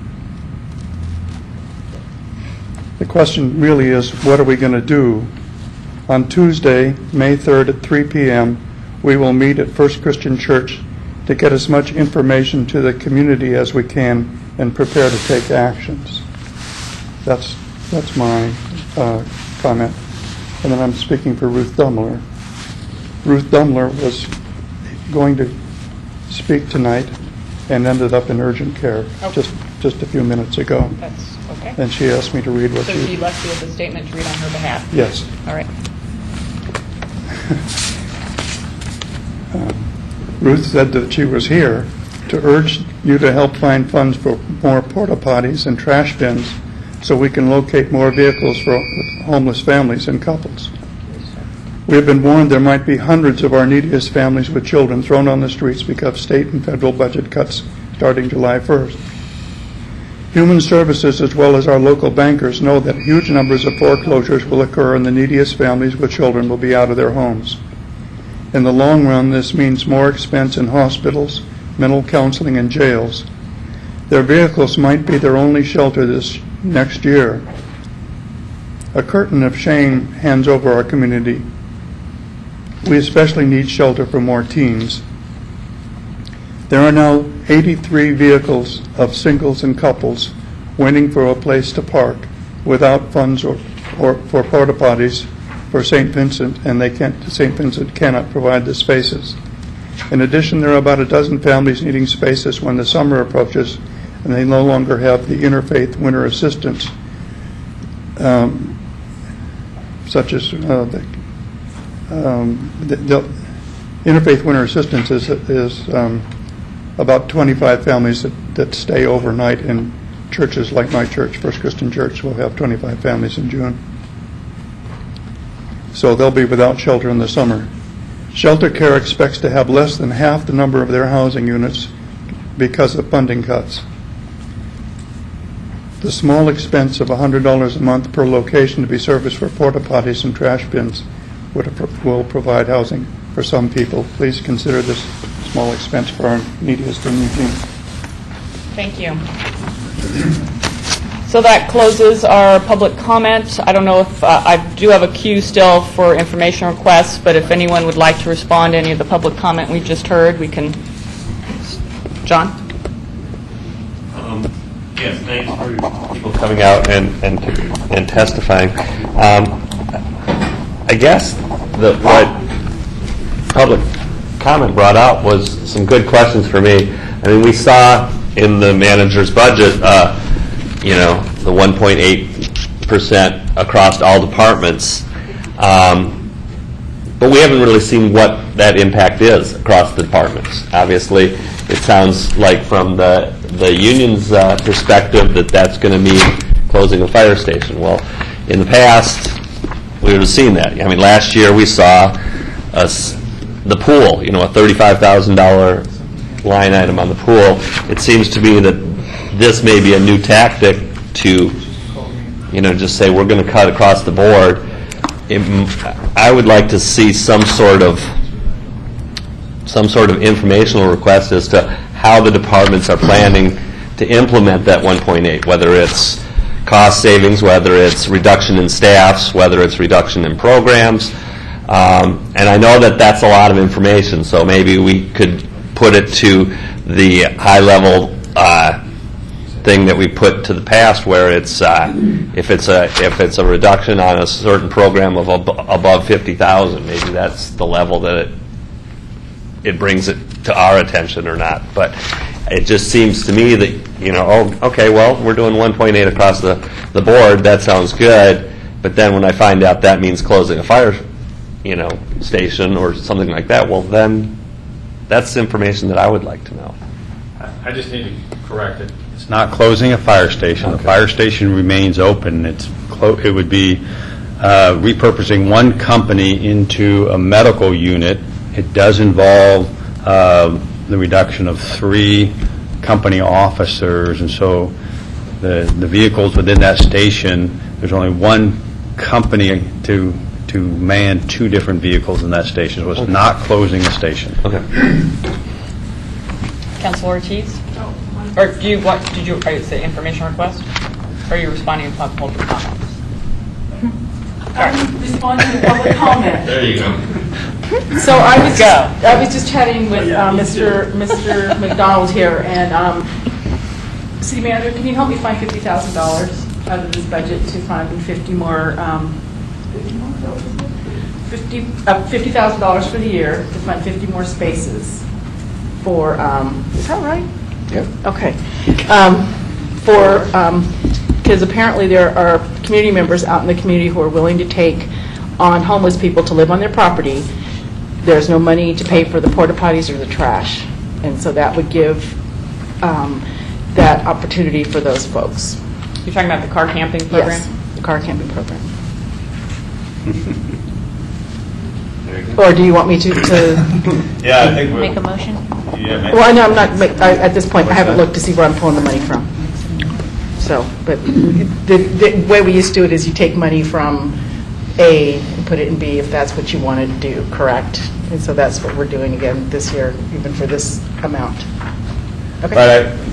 The question really is, what are we going to do? On Tuesday, May 3rd at 3 p.m., we will meet at First Christian Church to get as much information to the community as we can and prepare to take actions. That's my comment. And then I'm speaking for Ruth Dumler. Ruth Dumler was going to speak tonight and ended up in urgent care just a few minutes ago. That's okay. And she asked me to read what So she left you with a statement to read on her behalf? Yes. All right. Ruth said that she was here to urge you to help find funds for more porta potties and trash bins so we can locate more vehicles for homeless families and couples. We have been warned there might be hundreds of our neediest families with children thrown on the streets because of state and federal budget cuts starting July 1st. Human Services, as well as our local bankers, know that huge numbers of foreclosures will occur and the neediest families with children will be out of their homes. In the long run, this means more expense in hospitals, mental counseling, and jails. Their vehicles might be their only shelter this next year. A curtain of shame hangs over our community. We especially need shelter for more teens. There are now 83 vehicles of singles and couples waiting for a place to park without funds or for porta potties for St. Vincent, and St. Vincent cannot provide the spaces. In addition, there are about a dozen families needing spaces when the summer approaches, and they no longer have the interfaith winter assistance, such as the interfaith winter assistance is about 25 families that stay overnight in churches like my church, First Christian Church. Will have 25 families in June. So they'll be without shelter in the summer. Shelter Care expects to have less than half the number of their housing units because of funding cuts. The small expense of $100 a month per location to be serviced for porta potties and trash bins will provide housing for some people. Please consider this small expense for our neediest in Eugene. Thank you. So that closes our public comment. I don't know if I do have a queue still for information requests, but if anyone would like to respond to any of the public comment we just heard, we can. John? Yes, thanks for people coming out and testifying. I guess that what public comment brought out was some good questions for me. I mean, we saw in the manager's budget, the 1.8% across all departments, but we haven't really seen what that impact is across the departments. Obviously, it sounds like from the union's perspective that that's going to mean closing a fire station. Well, in the past, we would have seen that. I mean, last year we saw the pool, a $35,000 line item on the pool. It seems to me that this may be a new tactic to, just say we're going to cut across the board. I would like to see some sort of informational request as to how the departments are planning to implement that 1.8, whether it's cost savings, whether it's reduction in staffs, whether it's reduction in programs. And I know that that's a lot of information, so maybe we could put it to the high-level thing that we put to the past, where it's if it's a reduction on a certain program of above 50,000, maybe that's the level that it brings it to our attention or not. But it just seems to me that, okay, well, we're doing 1.8 across the board. That sounds good. But then when I find out that means closing a fire, station or something like that, well, then that's information that I would like to know. I just need to correct it. It's not closing a fire station. The fire station remains open. It would be repurposing one company into a medical unit. It does involve the reduction of 3 company officers, and so the vehicles within that station, there's only one company to man 2 different vehicles in that station. So it's not closing a station. Okay. Councilor Ortiz? Or are you say information request? Or are you responding to public comments? I'm responding to public comment. There you go. So I was just chatting with Mr. McDonald here, and City Manager, can you help me find $50,000 out of this budget to fund 50 more, $50,000 for the year to fund 50 more spaces for, is that right? Yep. Okay. Because apparently there are community members out in the community who are willing to take on homeless people to live on their property. There's no money to pay for the porta potties or the trash. And so that would give that opportunity for those folks. You're talking about the car camping program? Yes, the car camping program. Or do you want me to Yeah, I think Make a motion? Yeah, well, no, I'm not, at this point, I haven't looked to see where I'm pulling the money from. So, but the way we used to do it is you take money from A and put it in B if that's what you want to do, correct? And so that's what we're doing again this year, even for this amount. Okay.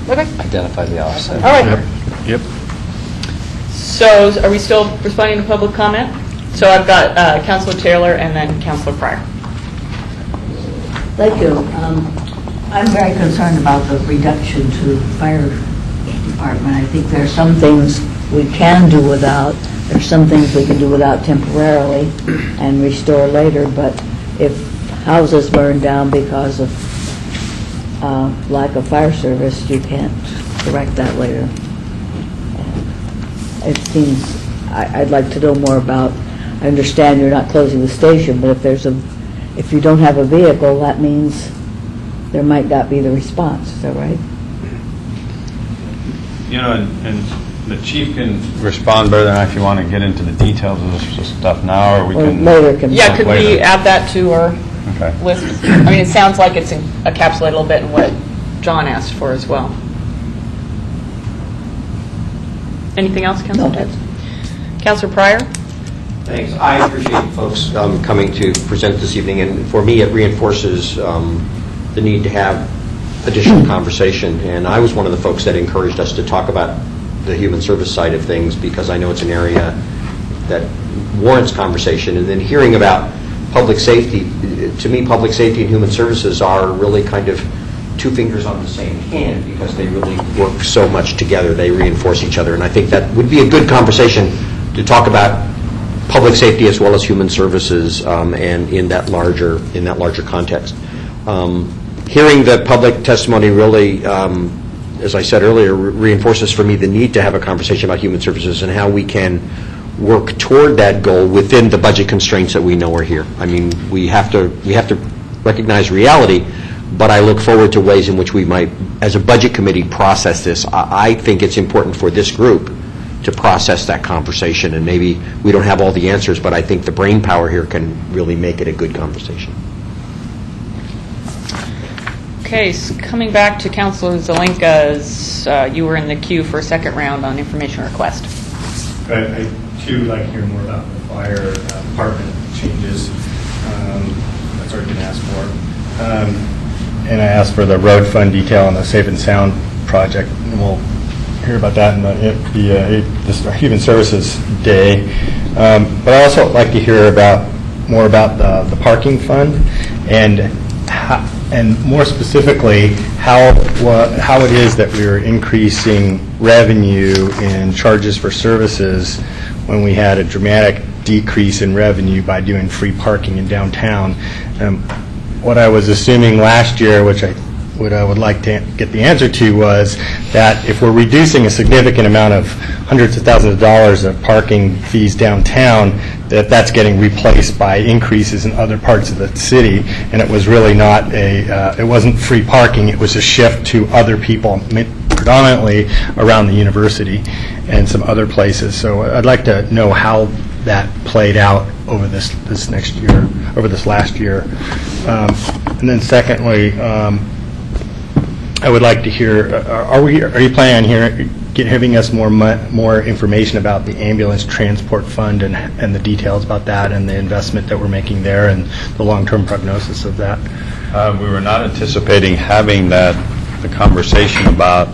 Okay. Identify the offset. All right. Yep. So are we still responding to public comment? So I've got Councilor Taylor and then Councilor Pryor. Thank you. I'm very concerned about the reduction to fire department. I think there are some things we can do without. There's some things we can do without temporarily and restore later. But if houses burn down because of lack of fire service, you can't correct that later. It seems I'd like to know more about. I understand you're not closing the station, but if you don't have a vehicle, that means there might not be the response. Is that right? And the chief can respond better than I if you want to get into the details of this stuff now, or we can... Later can Yeah, could we add that to our Okay. list? I mean, it sounds like it's encapsulated a little bit in what John asked for as well. Anything else, Councilor? No. Councilor Pryor? Thanks. I appreciate folks coming to present this evening, and for me, it reinforces the need to have additional conversation. And I was one of the folks that encouraged us to talk about the human service side of things, because I know it's an area that warrants conversation. And then hearing about public safety, to me, public safety and human services are really kind of 2 fingers on the same hand, because they really work so much together. They reinforce each other. And I think that would be a good conversation to talk about public safety as well as human services, and in that larger context. Hearing the public testimony really, as I said earlier, reinforces for me the need to have a conversation about human services and how we can work toward that goal within the budget constraints that we know are here. I mean, we have to recognize reality, but I look forward to ways in which we might, as a budget committee, process this. I think it's important for this group to process that conversation, and maybe we don't have all the answers, but I think the brain power here can really make it a good conversation. Okay, so coming back to Councilor Zelenka's, you were in the queue for a second round on information request. I too like to hear more about the fire department changes that's already been asked for. And I asked for the road fund detail on the Safe and Sound project, and we'll hear about that in the Human Services Day. But I also like to hear more about the parking fund and more specifically how it is that we are increasing revenue in charges for services when we had a dramatic decrease in revenue by doing free parking in downtown. What I was assuming last year, what I would like to get the answer to, was that if we're reducing a significant amount of hundreds of thousands of dollars of parking fees downtown, that's getting replaced by increases in other parts of the city, and it was really not it wasn't free parking, it was a shift to other people, predominantly around the university and some other places. So I'd like to know how that played out over this last year. And then secondly, I would like to hear, are you planning on giving us more information about the ambulance transport fund and the details about that and the investment that we're making there and the long-term prognosis of that? We were not anticipating having the conversation about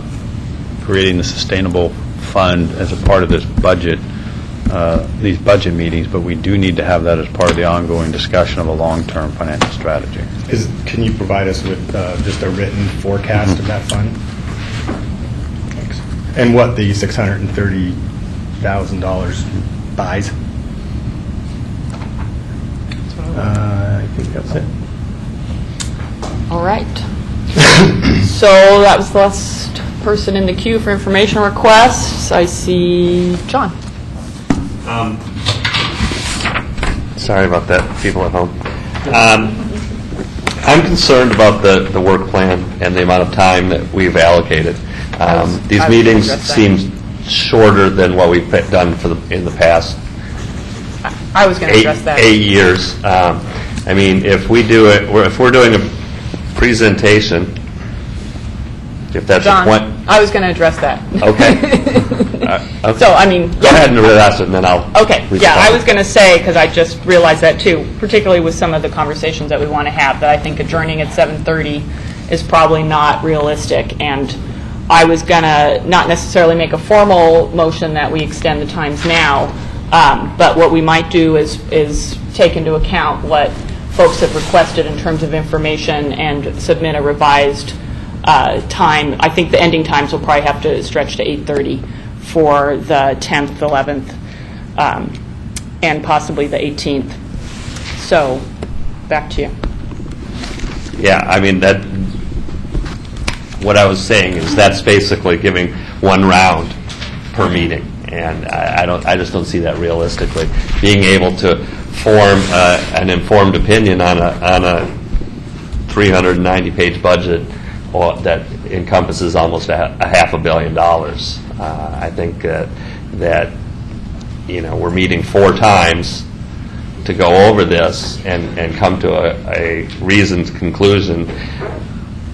creating the sustainable fund as a part of this budget, these budget meetings, but we do need to have that as part of the ongoing discussion of a long-term financial strategy. Can you provide us with just a written forecast of that fund? Thanks. And what the $630,000 buys? I think that's it. All right. So that was the last person in the queue for information requests. I see John. Sorry about that, people at home. I'm concerned about the work plan and the amount of time that we've allocated. These meetings seem shorter than what we've done in the past. I was going to address that. 8 years. I mean, if we're doing a presentation, if that's John, a point. I was going to address that. Okay. Okay. So, I mean. Go ahead and address it, and then I'll. Okay. respond. Yeah, I was going to say, because I just realized that too, particularly with some of the conversations that we want to have, that I think adjourning at 7:30 is probably not realistic. And I was going to not necessarily make a formal motion that we extend the times now, but what we might do is take into account what folks have requested in terms of information and submit a revised time. I think the ending times will probably have to stretch to 8:30 for the 10th, 11th, and possibly the 18th. So, back to you. Yeah, I mean, what I was saying is that's basically giving one round per meeting, and I just don't see that realistically. Being able to form an informed opinion on a 390-page budget that encompasses almost a $500 million. I think that we're meeting 4 times to go over this and come to a reasoned conclusion.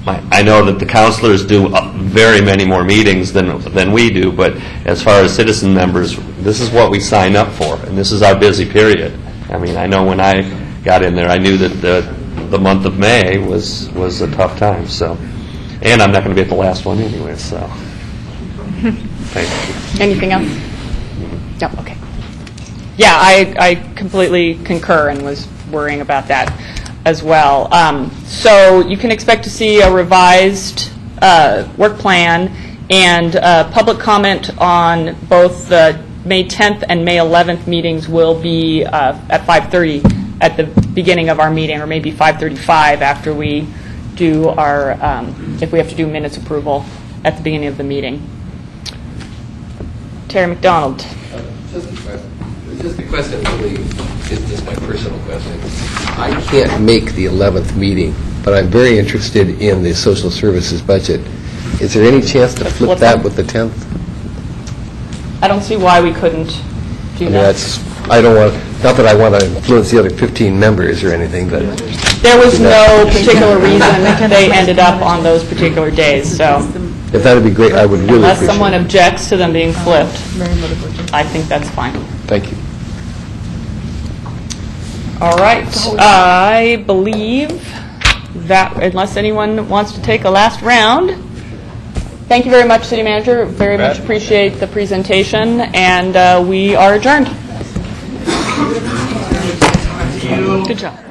I know that the counselors do very many more meetings than we do, but as far as citizen members, this is what we sign up for, and this is our busy period. I mean, I know when I got in there, I knew that the month of May was a tough time. So, and I'm not going to be at the last one anyway. So, thank you. Anything else? No. Okay. Yeah, I completely concur and was worrying about that as well. So you can expect to see a revised work plan and public comment on both the May 10th and May 11th meetings will be at 5:30 at the beginning of our meeting, or maybe 5:35 after we do our, if we have to do minutes approval at the beginning of the meeting. Terry McDonald. Just a question, really, it's just my personal question. I can't make the 11th meeting, but I'm very interested in the social services budget. Is there any chance to flip that with the 10th? I don't see why we couldn't do that. I don't want, not that I want to influence the other 15 members or anything, but... There was no particular reason they ended up on those particular days, so... If that would be great, I would really Unless appreciate someone it. objects to them being flipped, I think that's fine. Thank you. All right. I believe that, unless anyone wants to take a last round, Thank you very much, City Manager. Very much appreciate the presentation, and we are adjourned. Good job.